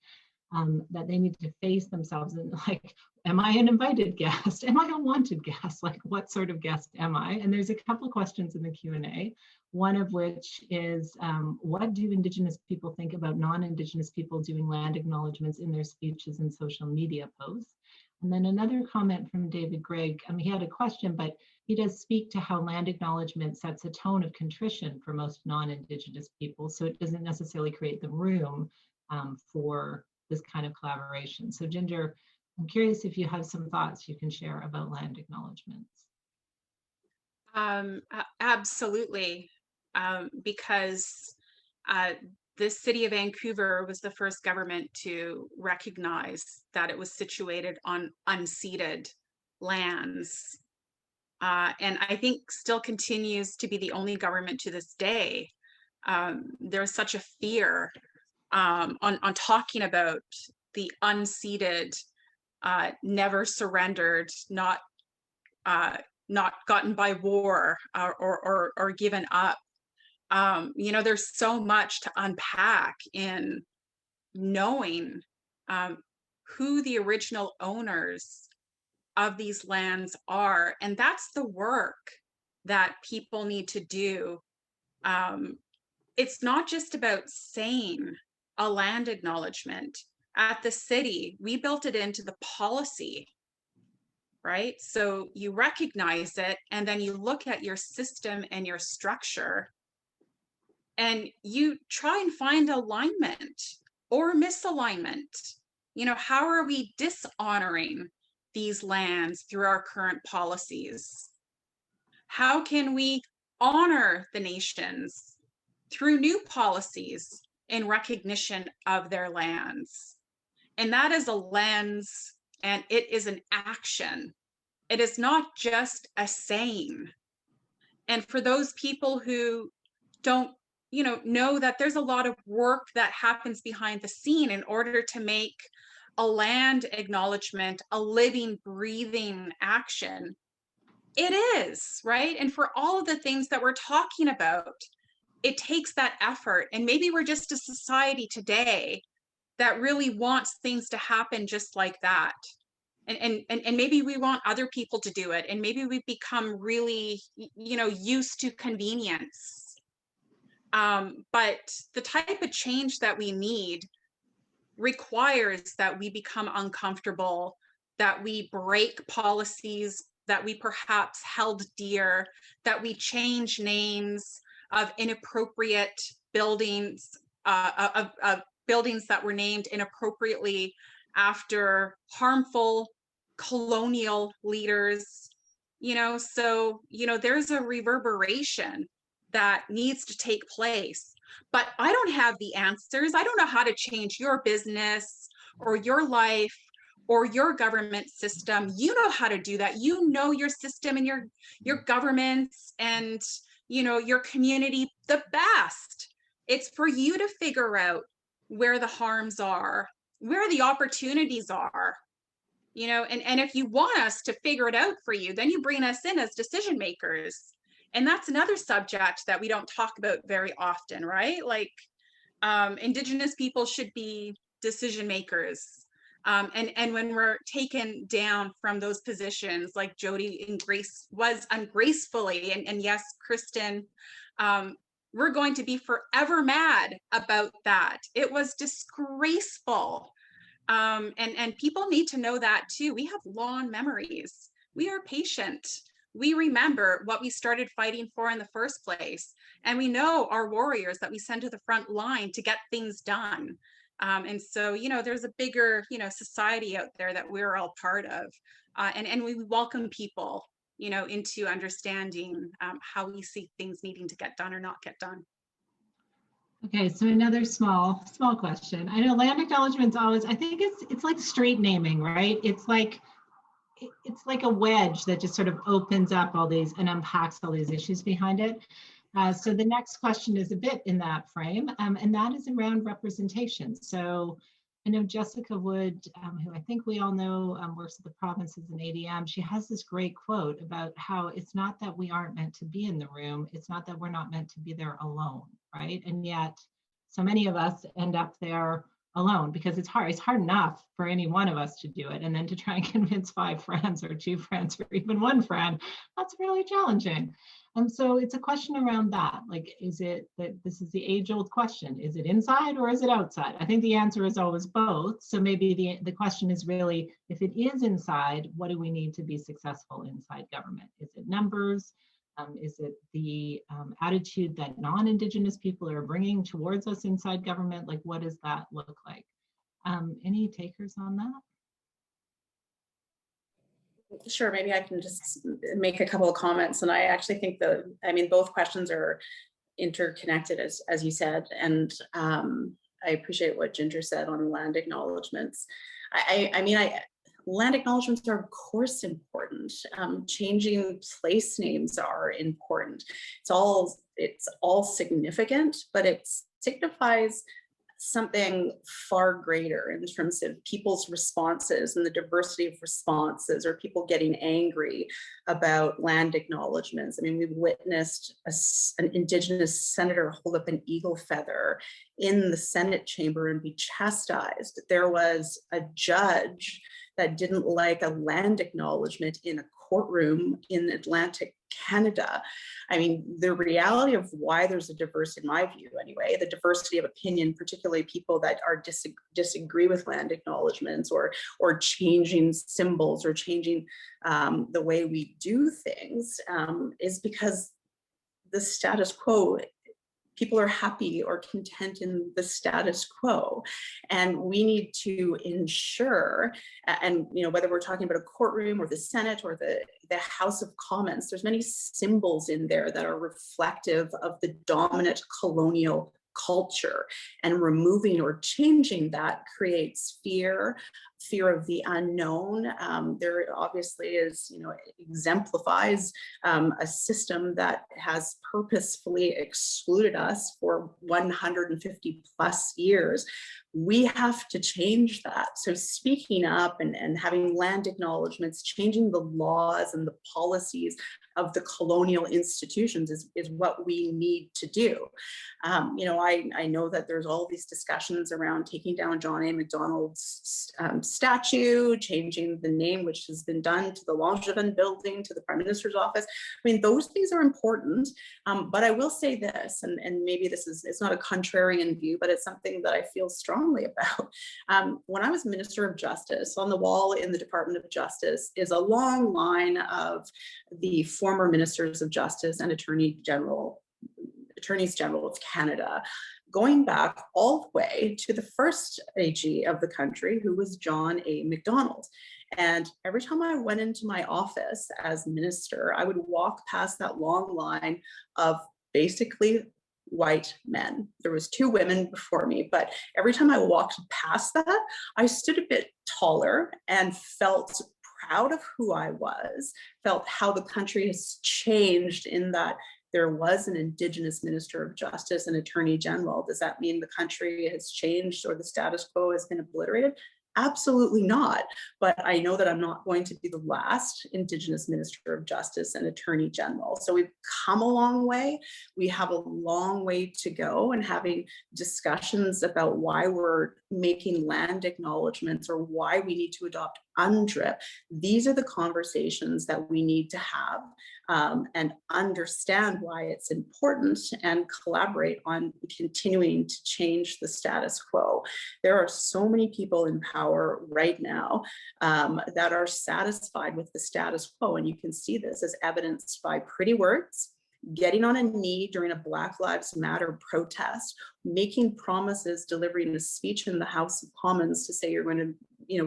that they need to face themselves and like, am I an invited guest? Am I a wanted guest? Like, what sort of guest am I? And there's a couple questions in the Q&A, one of which is, what do Indigenous people think about non-Indigenous people doing land acknowledgements in their speeches and social media posts? And then another comment from David Gregg, he had a question, but he does speak to how land acknowledgement sets a tone of contrition for most non-Indigenous people. So it doesn't necessarily create the room for this kind of collaboration. So Ginger, I'm curious if you have some thoughts you can share about land acknowledgements. Absolutely, because the City of Vancouver was the first government to recognize that it was situated on unceded lands. And I think still continues to be the only government to this day. There's such a fear on talking about the unceded, never surrendered, not gotten by war or given up. There's so much to unpack in knowing who the original owners of these lands are, and that's the work that people need to do. It's not just about saying a land acknowledgement. At the city, we built it into the policy, right? So you recognize it, and then you look at your system and your structure, and you try and find alignment or misalignment. How are we dishonoring these lands through our current policies? How can we honor the nations through new policies in recognition of their lands? And that is a lens, and it is an action. It is not just a saying. And for those people who don't, know that there's a lot of work that happens behind the scene in order to make a land acknowledgement a living, breathing action. It is, right? And for all of the things that we're talking about, it takes that effort. And maybe we're just a society today that really wants things to happen just like that. And maybe we want other people to do it. And maybe we've become really, used to convenience. But the type of change that we need requires that we become uncomfortable, that we break policies that we perhaps held dear, that we change names of inappropriate buildings, of buildings that were named inappropriately after harmful colonial leaders. So there's a reverberation that needs to take place. But I don't have the answers. I don't know how to change your business or your life or your government system. You know how to do that. You know your system and your governments and your community the best. It's for you to figure out where the harms are, where the opportunities are. And if you want us to figure it out for you, then you bring us in as decision makers. And that's another subject that we don't talk about very often, right? Like Indigenous people should be decision makers. And when we're taken down from those positions, like Jody was ungracefully, and yes, Kristen, we're going to be forever mad about that. It was disgraceful. And people need to know that too. We have long memories. We are patient. We remember what we started fighting for in the first place. And we know our warriors that we send to the front line to get things done. And so, there's a bigger, society out there that we're all part of. And we welcome people, into understanding how we see things needing to get done or not get done. Okay, so another small question. I know land acknowledgements always, I think it's like street naming, right? It's like a wedge that just sort of opens up all these and unpacks all these issues behind it. So the next question is a bit in that frame, and that is around representation. So I know Jessica Wood, who I think we all know works at the provinces in ADM, she has this great quote about how it's not that we aren't meant to be in the room, it's not that we're not meant to be there alone, right? And yet so many of us end up there alone because it's hard. It's hard enough for any one of us to do it. And then to try and convince 5 friends or 2 friends or even 1 friend, that's really challenging. And so it's a question around that. Like, is it that this is the age-old question? Is it inside or is it outside? I think the answer is always both. So maybe the question is really, if it is inside, what do we need to be successful inside government? Is it numbers? Is it the attitude that non-Indigenous people are bringing towards us inside government? Like, what does that look like? Any takers on that? Sure, maybe I can just make a couple of comments. And I actually think both questions are interconnected, as you said. And I appreciate what Ginger said on land acknowledgements. Land acknowledgements are of course important. Changing place names are important. It's all significant, but it signifies something far greater in terms of people's responses and the diversity of responses, or people getting angry about land acknowledgements. I mean, we've witnessed an Indigenous senator hold up an eagle feather in the Senate chamber and be chastised. There was a judge that didn't like a land acknowledgement in a courtroom in Atlantic Canada. I mean, the reality of why there's a diversity, in my view anyway, the diversity of opinion, particularly people that are disagree with land acknowledgements or changing symbols or changing the way we do things, is because the status quo, people are happy or content in the status quo. And we need to ensure, and whether we're talking about a courtroom or the Senate or the House of Commons, there's many symbols in there that are reflective of the dominant colonial culture, and removing or changing that creates fear, fear of the unknown. There obviously is, exemplifies a system that has purposefully excluded us for 150 plus years. We have to change that. So speaking up and having land acknowledgements, changing the laws and the policies of the colonial institutions is what we need to do. I know that there's all these discussions around taking down John A. Macdonald's statue, changing the name, which has been done, to the Langevin building, to the Prime Minister's office. I mean, those things are important, but I will say this, and maybe it's not a contrarian view, but it's something that I feel strongly about. When I was Minister of Justice, on the wall in the Department of Justice is a long line of the former Ministers of Justice and Attorneys General of Canada, going back all the way to the first AG of the country, who was John A. Macdonald. And every time I went into my office as minister, I would walk past that long line of basically white men. There was 2 women before me, but every time I walked past that, I stood a bit taller and felt proud of who I was, felt how the country has changed in that there was an Indigenous Minister of Justice and Attorney General. Does that mean the country has changed or the status quo has been obliterated? Absolutely not. But I know that I'm not going to be the last Indigenous Minister of Justice and Attorney General. So we've come a long way. We have a long way to go, and having discussions about why we're making land acknowledgements or why we need to adopt UNDRIP. These are the conversations that we need to have and understand why it's important and collaborate on continuing to change the status quo. There are so many people in power right now that are satisfied with the status quo, and you can see this as evidenced by pretty words, getting on a knee during a Black Lives Matter protest, making promises, delivering a speech in the House of Commons to say you're going to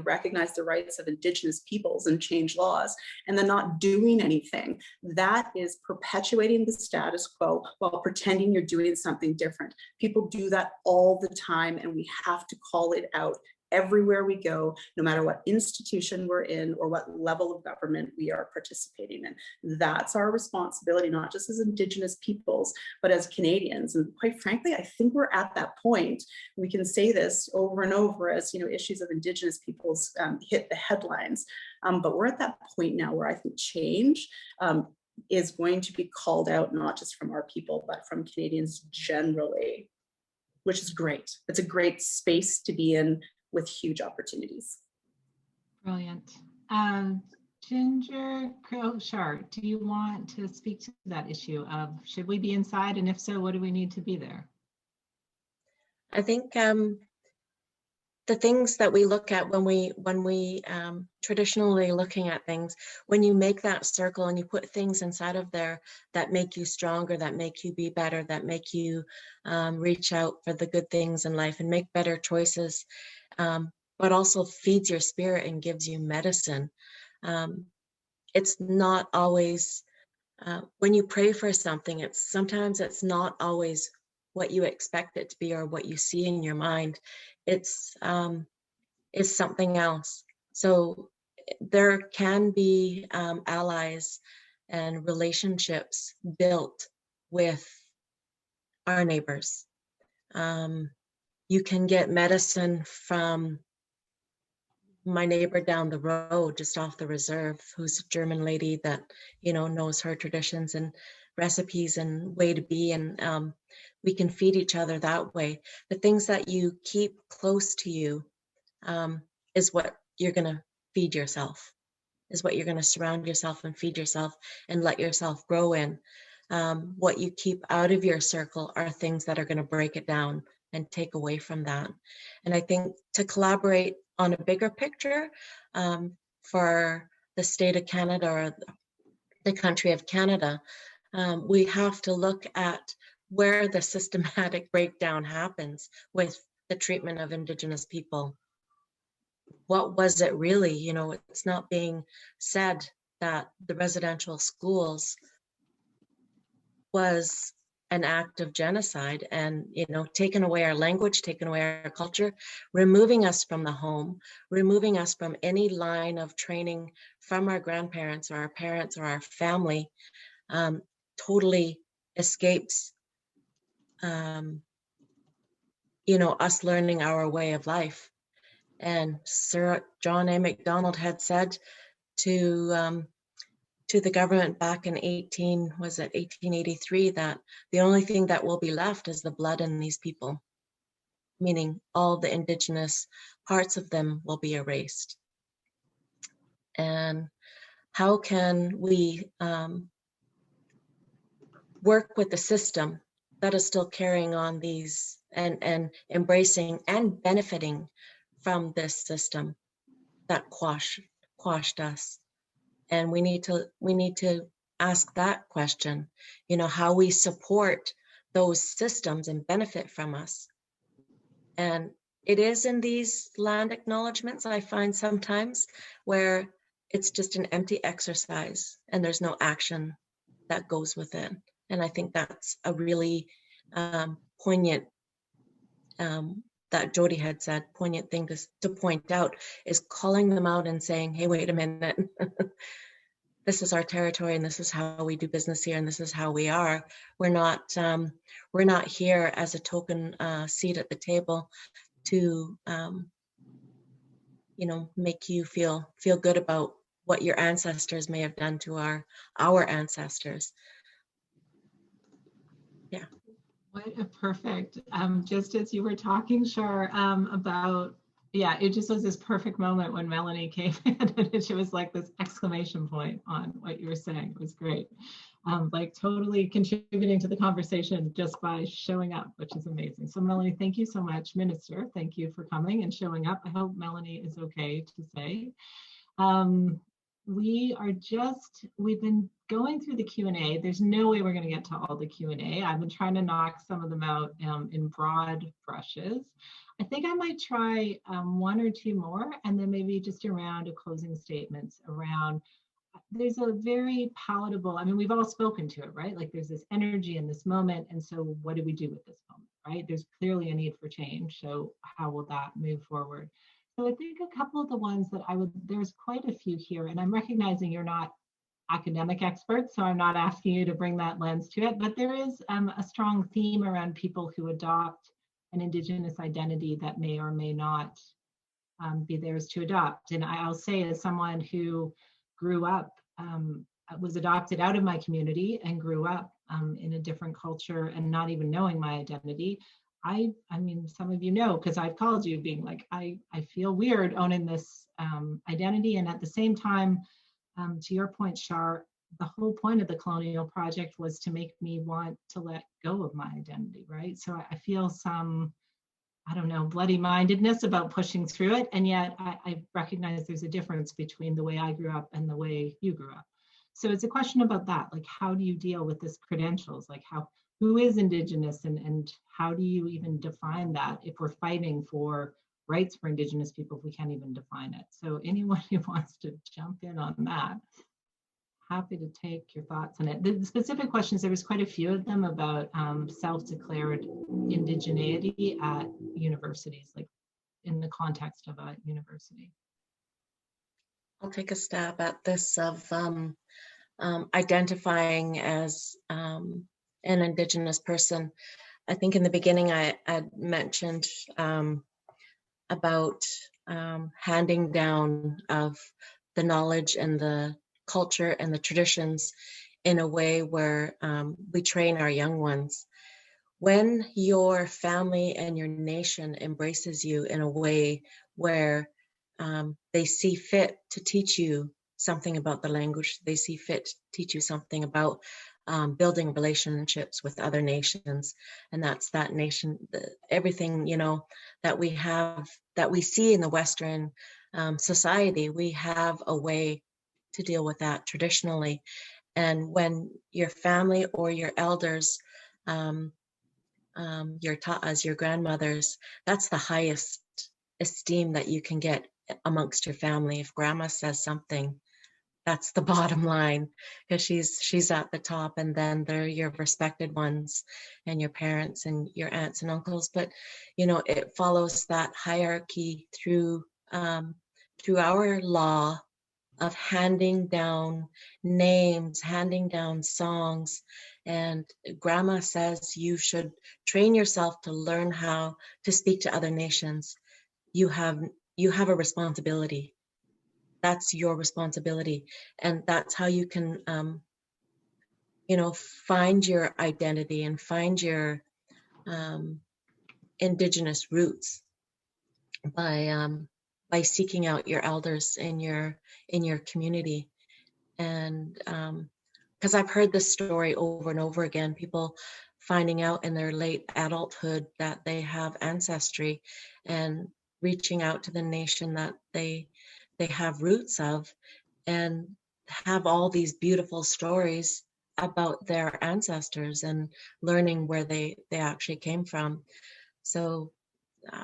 recognize the rights of Indigenous peoples and change laws, and then not doing anything. That is perpetuating the status quo while pretending you're doing something different. People do that all the time, and we have to call it out everywhere we go, no matter what institution we're in or what level of government we are participating in. That's our responsibility, not just as Indigenous peoples, but as Canadians. And quite frankly, I think we're at that point. We can say this over and over as issues of Indigenous peoples hit the headlines, but we're at that point now where I think change is going to be called out, not just from our people, but from Canadians generally, which is great. It's a great space to be in, with huge opportunities. Brilliant. Ginger Crowshart, do you want to speak to that issue of should we be inside, and if so, what do we need to be there? I think the things that we look at when we traditionally looking at things, when you make that circle and you put things inside of there that make you stronger, that make you be better, that make you reach out for the good things in life and make better choices, but also feeds your spirit and gives you medicine. It's not always, when you pray for something, sometimes it's not always what you expect it to be or what you see in your mind. It's something else. So there can be allies and relationships built with our neighbors. You can get medicine from my neighbor down the road, just off the reserve, who's a German lady that, knows her traditions and recipes and way to be. And we can feed each other that way. The things that you keep close to you is what you're going to feed yourself, is what you're going to surround yourself and feed yourself and let yourself grow in. What you keep out of your circle are things that are going to break it down and take away from that. And I think to collaborate on a bigger picture for the state of Canada or the country of Canada, we have to look at where the systematic breakdown happens with the treatment of Indigenous people. What was it really? It's not being said that the residential schools was an act of genocide, and, you know, taking away our language, taking away our culture, removing us from the home, removing us from any line of training from our grandparents or our parents or our family, totally escapes, you know, us learning our way of life. And Sir John A. Macdonald had said to the government back in 1883 that the only thing that will be left is the blood in these people, meaning all the Indigenous parts of them will be erased. And how can we work with the system that is still carrying on these and embracing and benefiting from this system that quashed us? And we need to ask that question, you know, how we support those systems and benefit from us. And it is in these land acknowledgements, I find sometimes, where it's just an empty exercise and there's no action that goes with it. And I think that's a really poignant, that Jody had said, poignant thing to point out, is calling them out and saying, hey, wait a minute, this is our territory and this is how we do business here and this is how we are. We're not here as a token seat at the table to, you know, make you feel good about what your ancestors may have done to our ancestors. Yeah. What a perfect, just as you were talking, Char, about, yeah, it just was this perfect moment when Melanie came in and she was like this exclamation point on what you were saying. It was great. Like totally contributing to the conversation just by showing up, which is amazing. So Melanie, thank you so much. Minister, thank you for coming and showing up. I hope Melanie is okay to say. We've been going through the Q&A. There's no way we're going to get to all the Q&A. I've been trying to knock some of them out in broad brushes. I think I might try one or two more, and then maybe just a round of closing statements around, there's a very palatable, I mean, we've all spoken to it, right? Like there's this energy in this moment. And so what do we do with this moment, right? There's clearly a need for change. So how will that move forward? So I think a couple of the ones that there's quite a few here, and I'm recognizing you're not academic experts, so I'm not asking you to bring that lens to it, but there is a strong theme around people who adopt an Indigenous identity that may or may not be theirs to adopt. And I'll say, as someone who grew up, was adopted out of my community and grew up in a different culture and not even knowing my identity, I mean, some of you know, because I've called you being like, I feel weird owning this identity. And at the same time, to your point, Char, the whole point of the Colonial Project was to make me want to let go of my identity, right? So I feel some, I don't know, bloody-mindedness about pushing through it. And yet I recognize there's a difference between the way I grew up and the way you grew up. So it's a question about that, like, how do you deal with this credentials? Like who is Indigenous and how do you even define that if we're fighting for rights for Indigenous people if we can't even define it? So anyone who wants to jump in on that, happy to take your thoughts on it. The specific questions, there was quite a few of them about self-declared indigeneity at universities, like in the context of a university. I'll take a stab at this of identifying as an Indigenous person. I think in the beginning I mentioned about handing down of the knowledge and the culture and the traditions in a way where we train our young ones. When your family and your nation embraces you in a way where they see fit to teach you something about the language, they see fit to teach you something about building relationships with other nations, and that's that nation, everything, you know, that we have, that we see in the Western society, we have a way to deal with that traditionally. And when your family or your elders, your tatas, your grandmothers, that's the highest esteem that you can get amongst your family. If grandma says something, that's the bottom line, because she's at the top, and then there are your respected ones and your parents and your aunts and uncles. But you know, it follows that hierarchy through our law of handing down names, handing down songs. And grandma says you should train yourself to learn how to speak to other nations. You have a responsibility. That's your responsibility. And that's how you can, you know, find your identity and find your Indigenous roots by seeking out your elders in your community. And because I've heard this story over and over again, people finding out in their late adulthood that they have ancestry and reaching out to the nation that they have roots of, and have all these beautiful stories about their ancestors and learning where they actually came from. So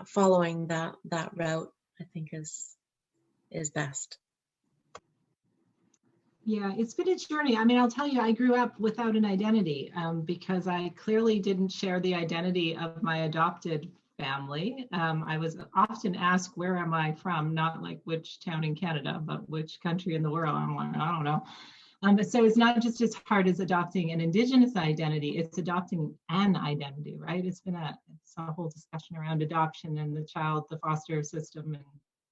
following that route, I think is best. Yeah, it's been a journey. I mean, I'll tell you, I grew up without an identity because I clearly didn't share the identity of my adopted family. I was often asked, where am I from? Not like which town in Canada, but which country in the world. I'm like, I don't know. So it's not just as hard as adopting an Indigenous identity, it's adopting an identity, right? It's a whole discussion around adoption and the foster system and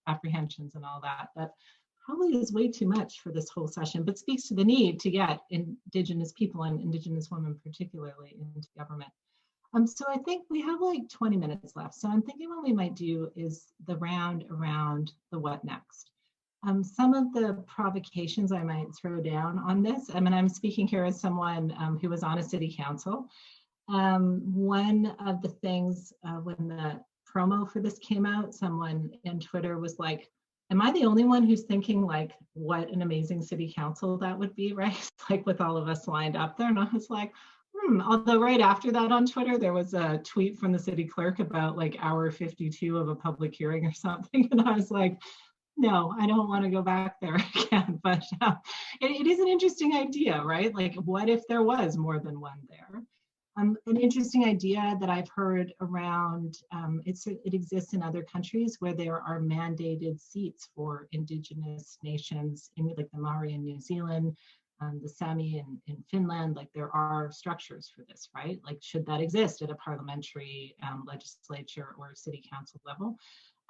apprehensions and all that. That probably is way too much for this whole session, but speaks to the need to get Indigenous people and Indigenous women particularly into government. So I think we have like 20 minutes left. So I'm thinking what we might do is the round around the what next. Some of the provocations I might throw down on this, I mean, I'm speaking here as someone who was on a city council. One of the things when the promo for this came out, someone in Twitter was like, am I the only one who's thinking like, what an amazing city council that would be, right? Like with all of us lined up there. And I was like, although right after that on Twitter, there was a tweet from the city clerk about like hour 52 of a public hearing or something. And I was like, no, I don't want to go back there again. But it is an interesting idea, right? Like, what if there was more than one there? An interesting idea that I've heard around, it exists in other countries where there are mandated seats for Indigenous nations, in like the Maori in New Zealand, the Sami in Finland. Like there are structures for this, right? Like should that exist at a parliamentary legislature or city council level?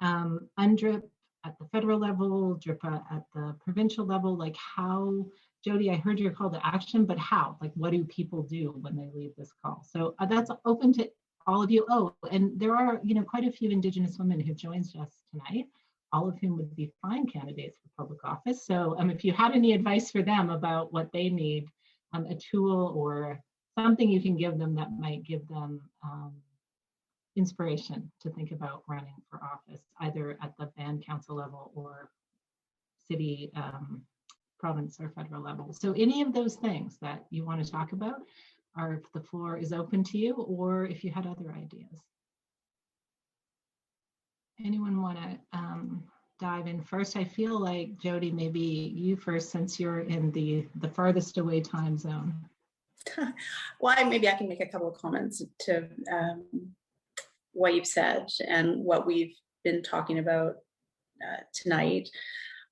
UNDRIP at the federal level, DRIPA at the provincial level, like how, Jody, I heard your call to action, but how? Like, what do people do when they leave this call? So that's open to all of you. Oh, and there are, you know, quite a few Indigenous women who joined us tonight, all of whom would be fine candidates for public office. So if you had any advice for them about what they need, a tool or something you can give them that might give them inspiration to think about running for office, either at the band council level or city, province or federal level. So any of those things that you want to talk about, or if the floor is open to you, or if you had other ideas. Anyone want to dive in first? I feel like Jody, maybe you first, since you're in the farthest away time zone. Well, maybe I can make a couple of comments to what you've said and what we've been talking about tonight.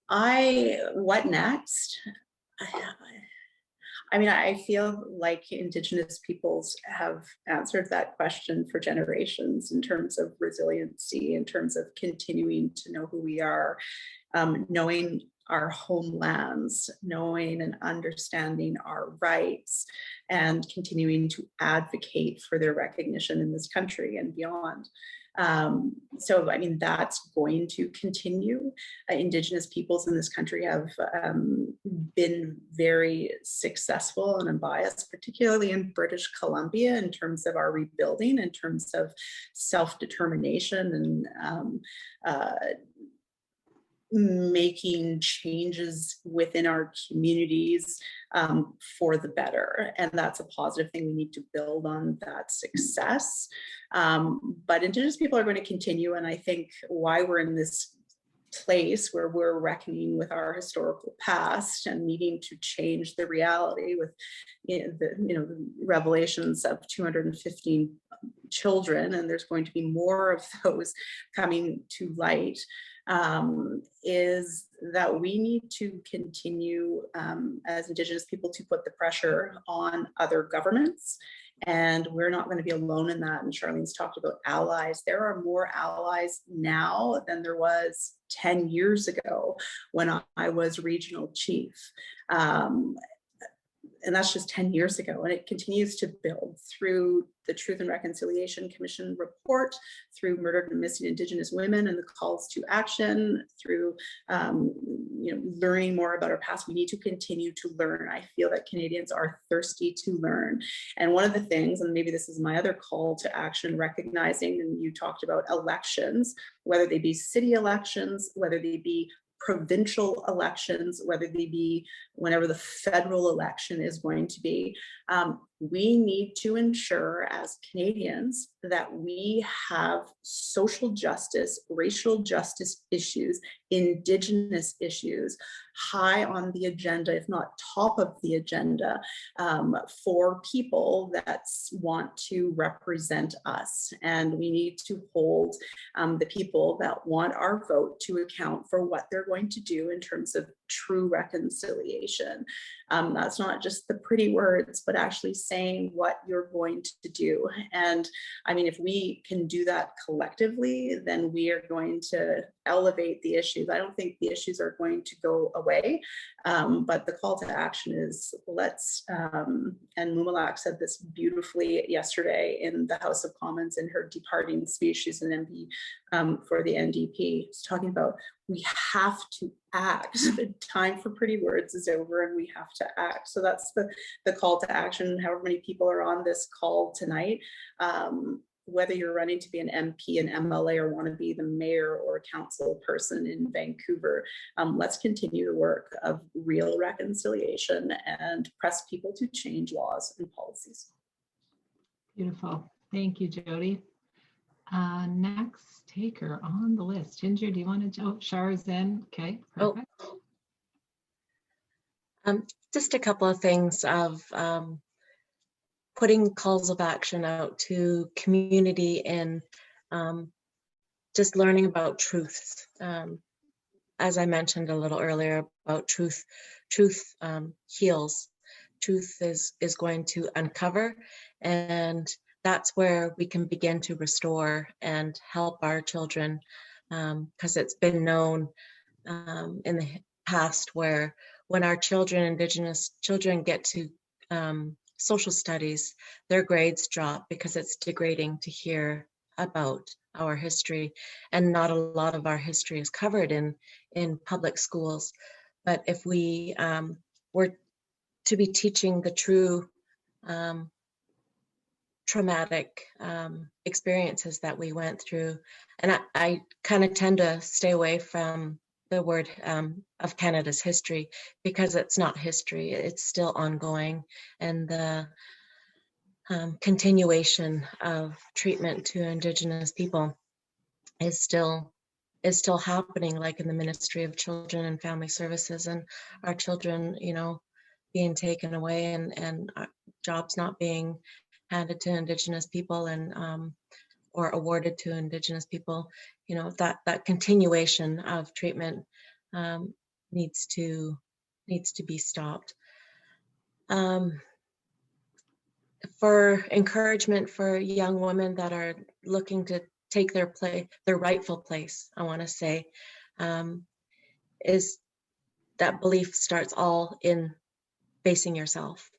What next? I mean, I feel like Indigenous peoples have answered that question for generations in terms of resiliency, in terms of continuing to know who we are, knowing our homelands, knowing and understanding our rights, and continuing to advocate for their recognition in this country and beyond. So, I mean, that's going to continue. Indigenous peoples in this country have been very successful and unbiased, particularly in British Columbia, in terms of our rebuilding, in terms of self-determination and making changes within our communities for the better. And that's a positive thing. We need to build on that success. But Indigenous people are going to continue. And I think why we're in this place where we're reckoning with our historical past and needing to change the reality with the revelations of 215 children, and there's going to be more of those coming to light, is that we need to continue as Indigenous people to put the pressure on other governments. And we're not going to be alone in that. And Charlene's talked about allies. There are more allies now than there was 10 years ago when I was regional chief. And that's just 10 years ago. And it continues to build through the Truth and Reconciliation Commission report, through murdered and missing Indigenous women and the calls to action, through learning more about our past. We need to continue to learn. I feel that Canadians are thirsty to learn. And one of the things, and maybe this is my other call to action, recognizing, and you talked about elections, whether they be city elections, whether they be provincial elections, whether they be whenever the federal election is going to be, we need to ensure as Canadians that we have social justice, racial justice issues, Indigenous issues high on the agenda, if not top of the agenda, for people that want to represent us. And we need to hold the people that want our vote to account for what they're going to do in terms of true reconciliation. That's not just the pretty words, but actually saying what you're going to do. And I mean, if we can do that collectively, then we are going to elevate the issues. I don't think the issues are going to go away, but the call to action is let's, and Mumalak said this beautifully yesterday in the House of Commons in her departing speech. She's an MP for the NDP. She's talking about we have to act. The time for pretty words is over and we have to act. So that's the call to action. However many people are on this call tonight, whether you're running to be an MP, an MLA, or want to be the mayor or a council person in Vancouver, let's continue the work of real reconciliation and press people to change laws and policies. Beautiful. Thank you, Jody. Next taker on the list. Ginger, do you want to, Char's in? Okay, perfect. Just a couple of things of putting calls of action out to community and just learning about truth. As I mentioned a little earlier about truth heals. Truth is going to uncover, and that's where we can begin to restore and help our children, because it's been known in the past where when our children, Indigenous children, get to social studies, their grades drop because it's degrading to hear about our history, and not a lot of our history is covered in public schools. But if we were to be teaching the true traumatic experiences that we went through, and I kind of tend to stay away from the word of Canada's history, because it's not history, it's still ongoing, and the continuation of treatment to Indigenous people is still happening, like in the Ministry of Children and Family Services, and our children, being taken away and jobs not being handed to Indigenous people and or awarded to Indigenous people. That continuation of treatment needs to be stopped. For encouragement for young women that are looking to take their rightful place, I want to say, is that belief starts all in facing yourself.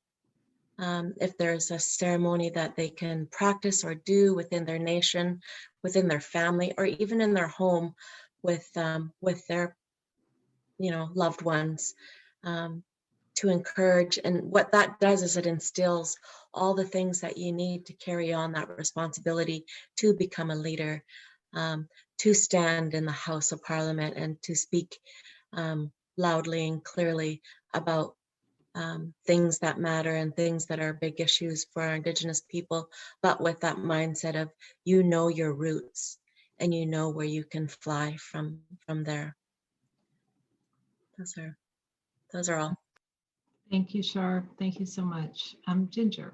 If there's a ceremony that they can practice or do within their nation, within their family, or even in their home with their loved ones, to encourage. And what that does is it instills all the things that you need to carry on that responsibility to become a leader, to stand in the House of Parliament and to speak loudly and clearly about things that matter and things that are big issues for our Indigenous people, but with that mindset of your roots and where you can fly from there. Those are all. Thank you, Shar. Thank you so much. Ginger.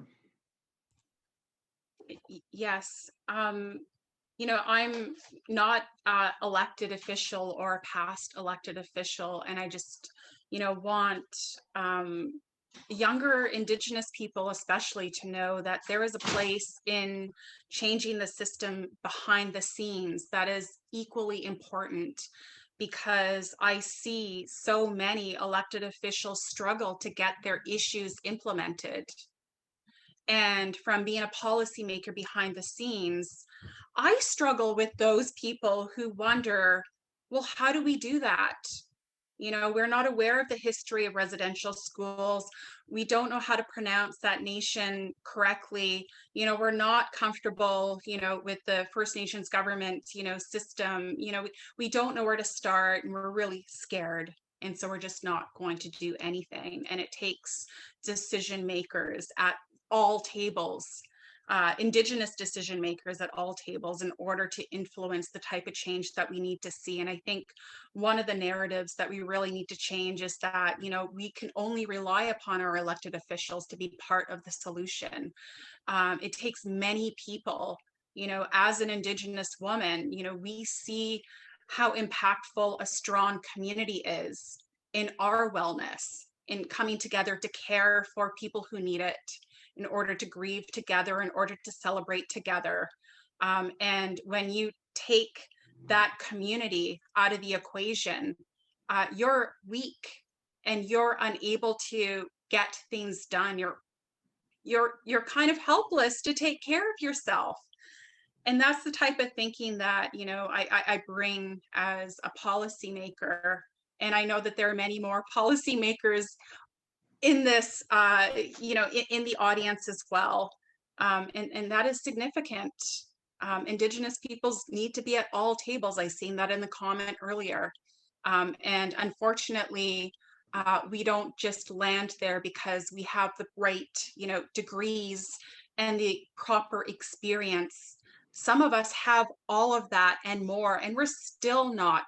Yes. You know, I'm not an elected official or a past elected official, and I just, you know, want younger Indigenous people especially to know that there is a place in changing the system behind the scenes that is equally important, because I see so many elected officials struggle to get their issues implemented. And from being a policymaker behind the scenes, I struggle with those people who wonder, well, how do we do that? You know, we're not aware of the history of residential schools. We don't know how to pronounce that nation correctly. You know, we're not comfortable, you know, with the First Nations government, you know, system. You know, we don't know where to start, and we're really scared. And so we're just not going to do anything. And it takes decision makers at all tables, Indigenous decision makers at all tables, in order to influence the type of change that we need to see. And I think one of the narratives that we really need to change is that, you know, we can only rely upon our elected officials to be part of the solution. It takes many people. You know, as an Indigenous woman, you know, we see how impactful a strong community is in our wellness, in coming together to care for people who need it, in order to grieve together, in order to celebrate together. And when you take that community out of the equation, you're weak and you're unable to get things done. You're kind of helpless to take care of yourself. And that's the type of thinking that, you know, I bring as a policymaker. And I know that there are many more policymakers in this, you know, in the audience as well. And that is significant. Indigenous peoples need to be at all tables. I seen that in the comment earlier. And unfortunately, we don't just land there because we have the right, you know, degrees and the proper experience. Some of us have all of that and more, and we're still not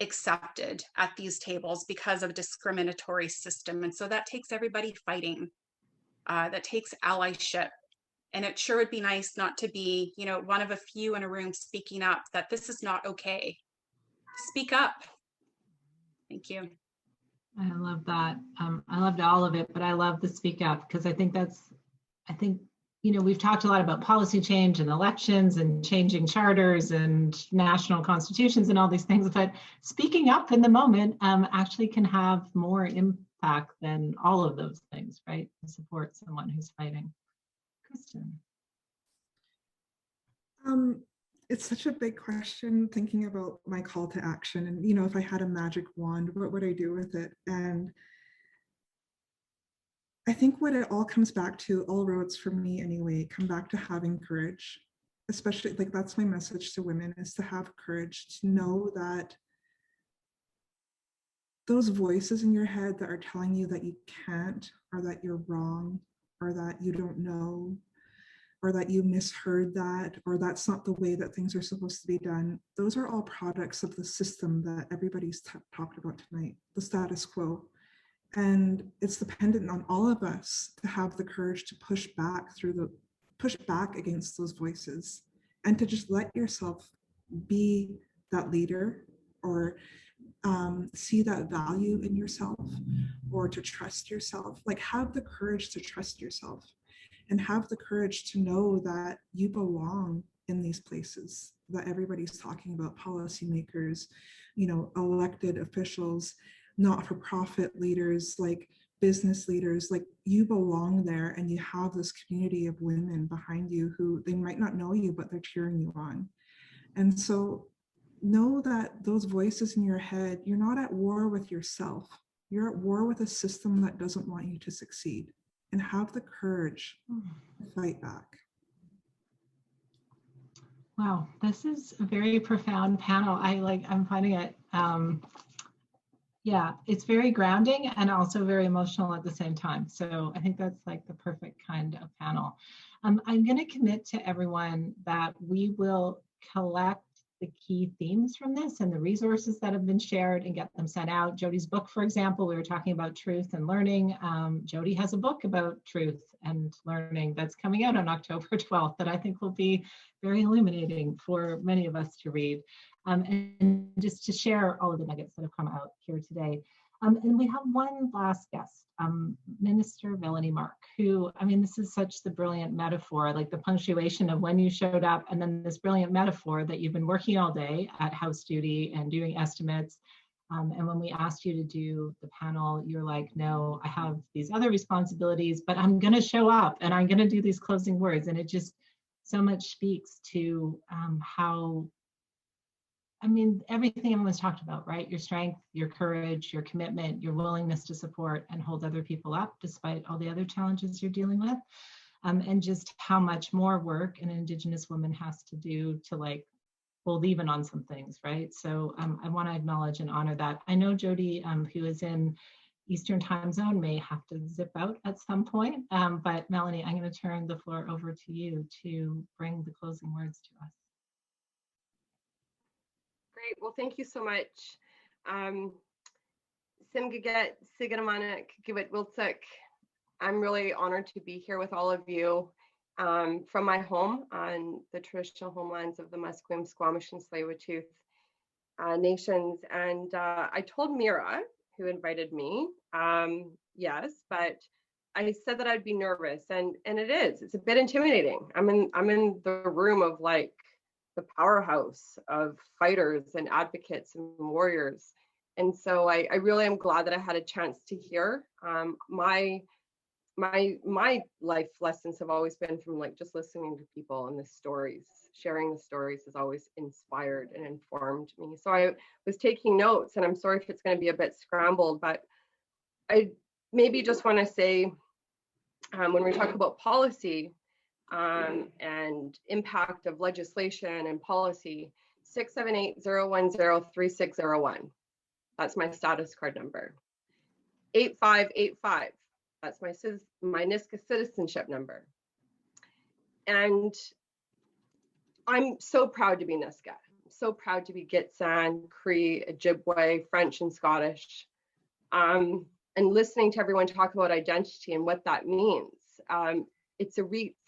accepted at these tables because of a discriminatory system. And so that takes everybody fighting. That takes allyship. And it sure would be nice not to be, you know, one of a few in a room speaking up that this is not okay. Speak up. Thank you. I love that. I loved all of it, but I love the speak up, because I think, you know, we've talked a lot about policy change and elections and changing charters and national constitutions and all these things, but speaking up in the moment actually can have more impact than all of those things, right? To support someone who's fighting. Kristen. It's such a big question, thinking about my call to action, and, you know, if I had a magic wand, what would I do with it? And I think what it all comes back to, all roads for me anyway, come back to having courage. Especially, like, that's my message to women, is to have courage, to know that those voices in your head that are telling you that you can't, or that you're wrong, or that you don't know, or that you misheard that, or that's not the way that things are supposed to be done, those are all products of the system that everybody's talked about tonight, the status quo. And it's dependent on all of us to have the courage to push back against those voices, and to just let yourself be that leader, or see that value in yourself, or to trust yourself. Like, have the courage to trust yourself, and have the courage to know that you belong in these places that everybody's talking about, policymakers, you know, elected officials, not-for-profit leaders, like business leaders. Like, you belong there, and you have this community of women behind you who, they might not know you, but they're cheering you on. And so know that those voices in your head, you're not at war with yourself. You're at war with a system that doesn't want you to succeed, and have the courage to fight back. Wow, this is a very profound panel. I'm finding it, yeah, it's very grounding and also very emotional at the same time. So I think that's like the perfect kind of panel. I'm going to commit to everyone that we will collect the key themes from this and the resources that have been shared and get them sent out. Jody's book, for example, we were talking about truth and learning. Jody has a book about truth and learning that's coming out on October 12th that I think will be very illuminating for many of us to read. And just to share all of the nuggets that have come out here today. And we have one last guest, Minister Melanie Mark, who, I mean, this is such the brilliant metaphor, like the punctuation of when you showed up, and then this brilliant metaphor that you've been working all day at house duty and doing estimates. And when we asked you to do the panel, you're like, no, I have these other responsibilities, but I'm going to show up and I'm going to do these closing words. And it just so much speaks to how, I mean, everything everyone's talked about, right? Your strength, your courage, your commitment, your willingness to support and hold other people up despite all the other challenges you're dealing with. And just how much more work an Indigenous woman has to do to like hold even on some things, right? So I want to acknowledge and honor that. I know Jody, who is in Eastern time zone, may have to zip out at some point, but Melanie, I'm going to turn the floor over to you to bring the closing words to us. Great. Well, thank you so much. Simgaget, Sigamanak, Givit Wiltsuk. I'm really honored to be here with all of you from my home on the traditional homelands of the Musqueam, Squamish, and Tsleil-Waututh nations. And I told Mira, who invited me, yes, but I said that I'd be nervous, and it is. It's a bit intimidating. I'm in the room of like the powerhouse of fighters and advocates and warriors. And so I really am glad that I had a chance to hear. My life lessons have always been from like just listening to people and the stories. Sharing the stories has always inspired and informed me. So I was taking notes, and I'm sorry if it's going to be a bit scrambled, but I maybe just want to say, when we talk about policy, and impact of legislation and policy, 678-010-3601. That's my status card number. 8585. That's my Niska citizenship number. And I'm so proud to be Niska. I'm so proud to be Gitxsan, Cree, Ojibwe, French, and Scottish. And listening to everyone talk about identity and what that means. For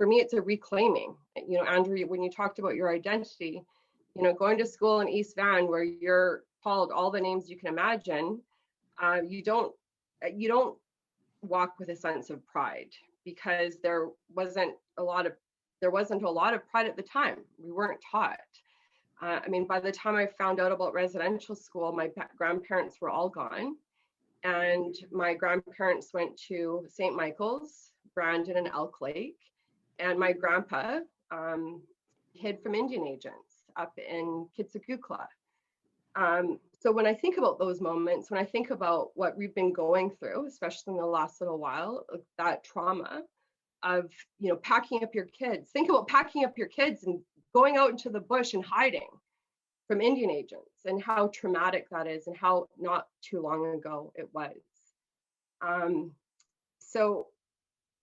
me, it's a reclaiming. You know, Andrea, when you talked about your identity, you know, going to school in East Van where you're called all the names you can imagine, you don't walk with a sense of pride, because there wasn't a lot of pride at the time. We weren't taught. I mean, by the time I found out about residential school, my grandparents were all gone, and my grandparents went to St. Michael's, Brandon, and Elk Lake, and my grandpa hid from Indian agents up in Kitsakukla. So when I think about those moments, when I think about what we've been going through, especially in the last little while, that trauma of, you know, packing up your kids, think about packing up your kids and going out into the bush and hiding from Indian agents, and how traumatic that is, and how not too long ago it was. So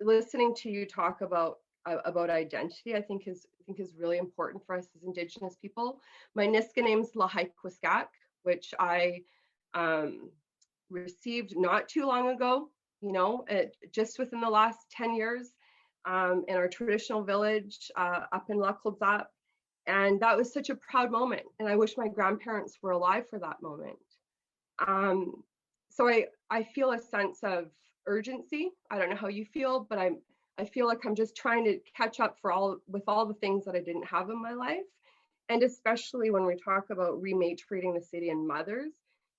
listening to you talk about identity, I think is really important for us as Indigenous people. My Niska name's Lahaikwiskak, which I received not too long ago, you know, just within the last 10 years in our traditional village up in Lakladzap. And that was such a proud moment. And I wish my grandparents were alive for that moment. So I feel a sense of urgency. I don't know how you feel, but I feel like I'm just trying to catch up with all the things that I didn't have in my life. And especially when we talk about rematriating the city and mothers,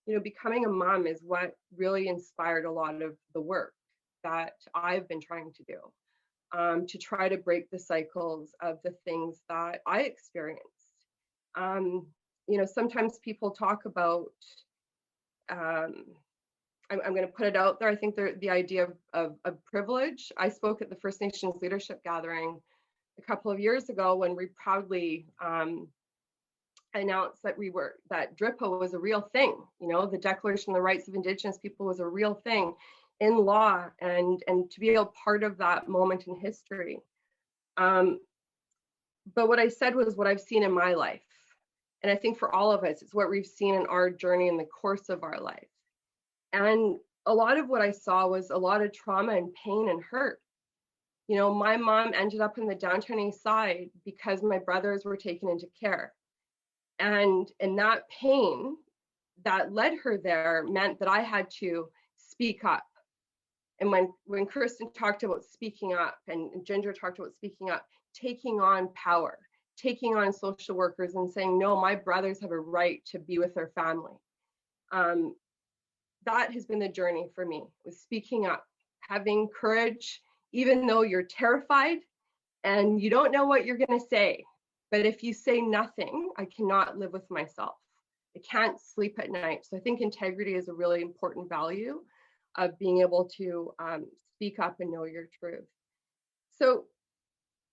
you know, becoming a mom is what really inspired a lot of the work that I've been trying to do, to try to break the cycles of the things that I experienced. You know, sometimes people talk about, I'm going to put it out there. I think the idea of privilege. I spoke at the First Nations Leadership Gathering a couple of years ago when we proudly announced that that DRIPA was a real thing. You know, the Declaration of the Rights of Indigenous People was a real thing in law, and to be a part of that moment in history. But what I said was what I've seen in my life. And I think for all of us, it's what we've seen in our journey in the course of our life. And a lot of what I saw was a lot of trauma and pain and hurt. You know, my mom ended up in the downtown east side because my brothers were taken into care. And that pain that led her there meant that I had to speak up. And when Kristen talked about speaking up and Ginger talked about speaking up, taking on power, taking on social workers and saying, no, my brothers have a right to be with their family. That has been the journey for me, was speaking up, having courage, even though you're terrified and you don't know what you're going to say. But if you say nothing, I cannot live with myself. I can't sleep at night. So I think integrity is a really important value of being able to speak up and know your truth. So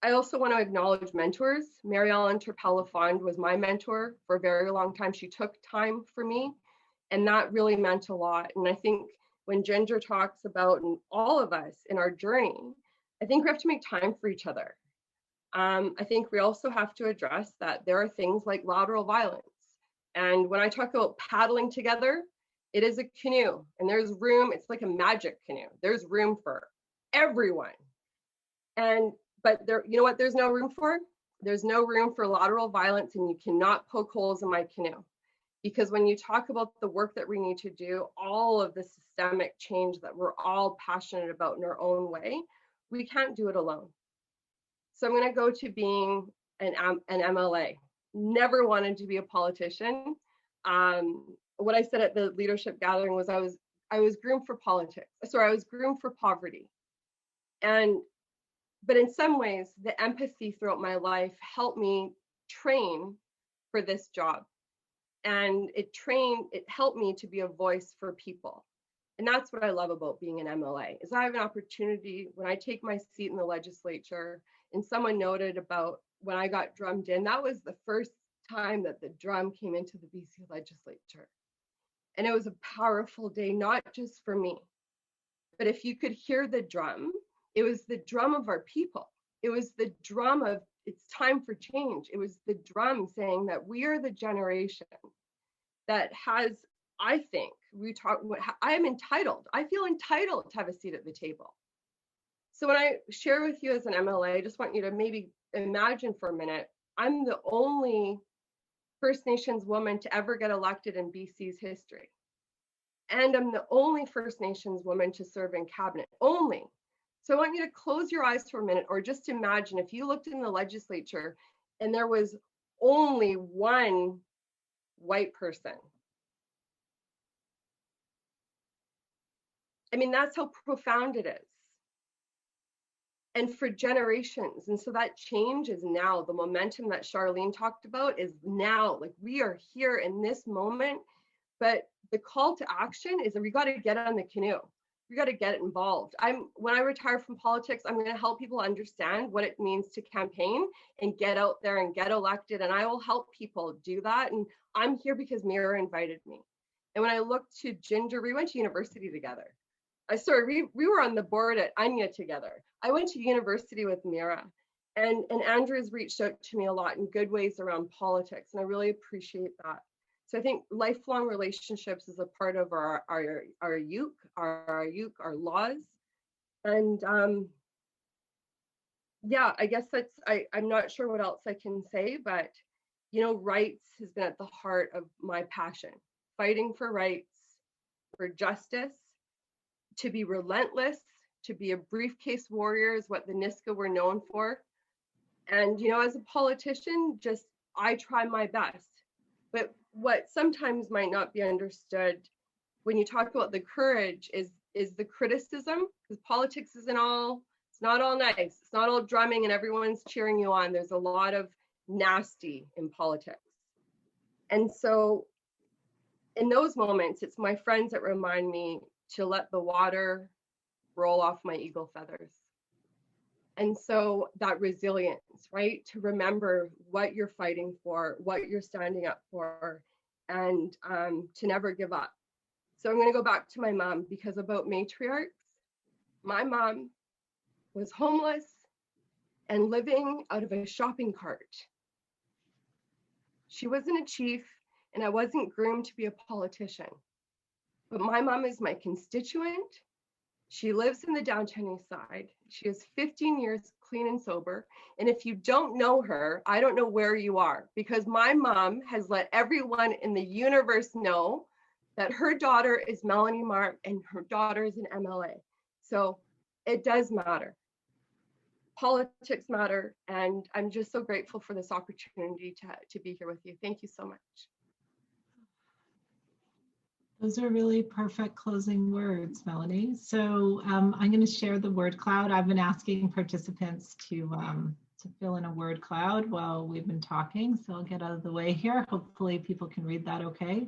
I also want to acknowledge mentors. Mary Ellen Turpel-Lafond was my mentor for a very long time. She took time for me, and that really meant a lot. And I think when Ginger talks about, and all of us in our journey, I think we have to make time for each other. I think we also have to address that there are things like lateral violence. And when I talk about paddling together, it is a canoe, and there's room. It's like a magic canoe. There's room for everyone. But there, you know what there's no room for? There's no room for lateral violence, and you cannot poke holes in my canoe. Because when you talk about the work that we need to do, all of the systemic change that we're all passionate about in our own way, we can't do it alone. So I'm going to go to being an MLA. Never wanted to be a politician. What I said at the leadership gathering was I was groomed for politics. Sorry, I was groomed for poverty. But in some ways, the empathy throughout my life helped me train for this job. And it helped me to be a voice for people. And that's what I love about being an MLA, is I have an opportunity when I take my seat in the legislature. And someone noted about when I got drummed in, that was the first time that the drum came into the BC legislature. And it was a powerful day, not just for me, but if you could hear the drum, it was the drum of our people. It was the drum of it's time for change. It was the drum saying that we are the generation that has, I think, I am entitled. I feel entitled to have a seat at the table. So when I share with you as an MLA, I just want you to maybe imagine for a minute, I'm the only First Nations woman to ever get elected in BC's history. And I'm the only First Nations woman to serve in cabinet, only. So I want you to close your eyes for a minute, or just imagine if you looked in the legislature and there was only one white person. I mean, that's how profound it is. And for generations. And so that change is now. The momentum that Charlene talked about is now. Like, we are here in this moment. But the call to action is that we got to get on the canoe. We got to get involved. When I retire from politics, I'm going to help people understand what it means to campaign and get out there and get elected. And I will help people do that. And I'm here because Mira invited me. And when I looked to Ginger, we went to university together. We were on the board at Anya together. I went to university with Mira. And Andrea's reached out to me a lot in good ways around politics. And I really appreciate that. So I think lifelong relationships is a part of our youth, our laws. And yeah, I guess I'm not sure what else I can say, but, you know, rights has been at the heart of my passion, fighting for rights, for justice, to be relentless, to be a briefcase warrior is what the Niska were known for. And, you know, as a politician, I try my best. But what sometimes might not be understood when you talk about the courage is the criticism, because politics it's not all nice. It's not all drumming and everyone's cheering you on. There's a lot of nasty in politics. And so in those moments, it's my friends that remind me to let the water roll off my eagle feathers. And so that resilience, right? To remember what you're fighting for, what you're standing up for, and to never give up. So I'm going to go back to my mom, because about matriarchs, my mom was homeless and living out of a shopping cart. She wasn't a chief, and I wasn't groomed to be a politician. But my mom is my constituent. She lives in the downtown east side. She is 15 years clean and sober. And if you don't know her, I don't know where you are, because my mom has let everyone in the universe know that her daughter is Melanie Mark and her daughter is an MLA. So it does matter. Politics matter. And I'm just so grateful for this opportunity to be here with you. Thank you so much. Those are really perfect closing words, Melanie. So I'm going to share the word cloud. I've been asking participants to fill in a word cloud while we've been talking. So I'll get out of the way here. Hopefully people can read that okay.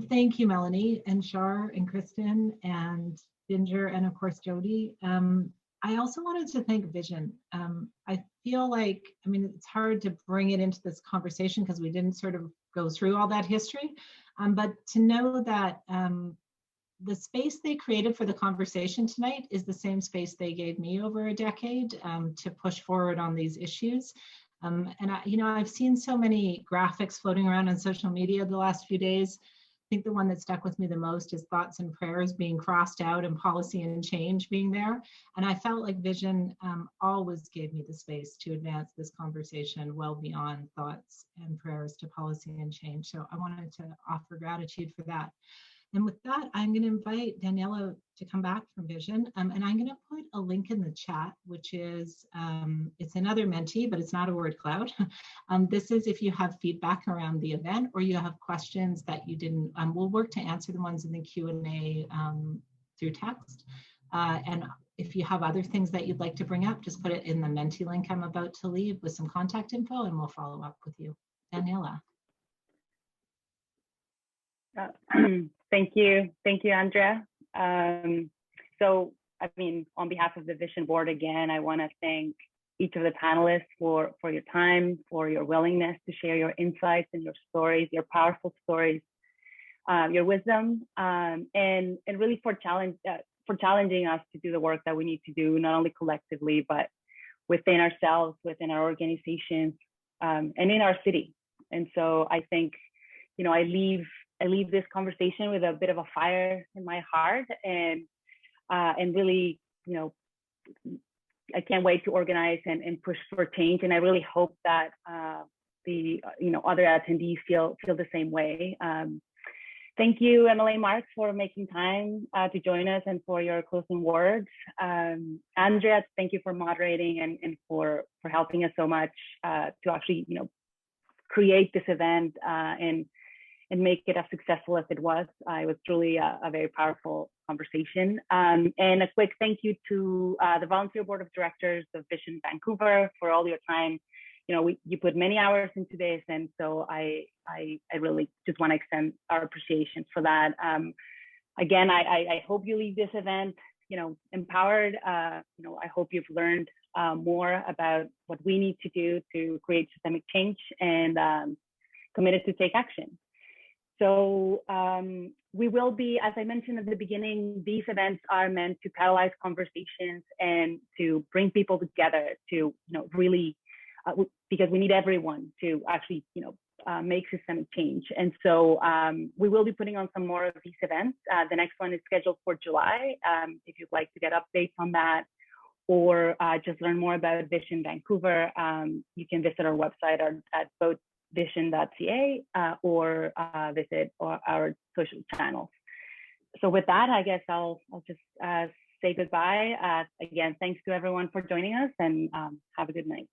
Thank you, Melanie and Char and Kristen and Ginger and of course, Jody. I also wanted to thank Vision. I feel like, I mean, it's hard to bring it into this conversation because we didn't sort of go through all that history, but to know that the space they created for the conversation tonight is the same space they gave me over a decade to push forward on these issues. And I've seen so many graphics floating around on social media the last few days. I think the one that stuck with me the most is thoughts and prayers being crossed out and policy and change being there. And I felt like Vision always gave me the space to advance this conversation well beyond thoughts and prayers to policy and change. So I wanted to offer gratitude for that. And with that, I'm going to invite Daniela to come back from Vision. And I'm going to put a link in the chat, which is, it's another Menti, but it's not a word cloud. This is if you have feedback around the event or you have questions that you didn't, we'll work to answer the ones in the Q&A through text. And if you have other things that you'd like to bring up, just put it in the Menti link I'm about to leave with some contact info and we'll follow up with you. Daniela. Thank you, Andrea. So, I mean, on behalf of the Vision Board, again, I want to thank each of the panelists for your time, for your willingness to share your insights and your stories, your powerful stories, your wisdom, and really for challenging us to do the work that we need to do, not only collectively, but within ourselves, within our organizations, and in our city. And so I think, I leave this conversation with a bit of a fire in my heart, and really, I can't wait to organize and push for change. And I really hope that the other attendees feel the same way. Thank you, MLA Marks, for making time to join us and for your closing words. Andrea, thank you for moderating and for helping us so much to actually create this event and make it as successful as it was. It was truly a very powerful conversation. And a quick thank you to the volunteer board of directors of Vision Vancouver for all your time. You put many hours into this, and so I really just want to extend our appreciation for that. Again, I hope you leave this event, empowered. I hope you've learned more about what we need to do to create systemic change and committed to take action. So we will be, as I mentioned at the beginning, these events are meant to catalyze conversations and to bring people together to, really, because we need everyone to actually, make systemic change. And so we will be putting on some more of these events. The next one is scheduled for July. If you'd like to get updates on that or just learn more about Vision Vancouver, you can visit our website at both vision.ca or visit our social channels. So with that, I guess I'll just say goodbye. Again, thanks to everyone for joining us, and have a good night.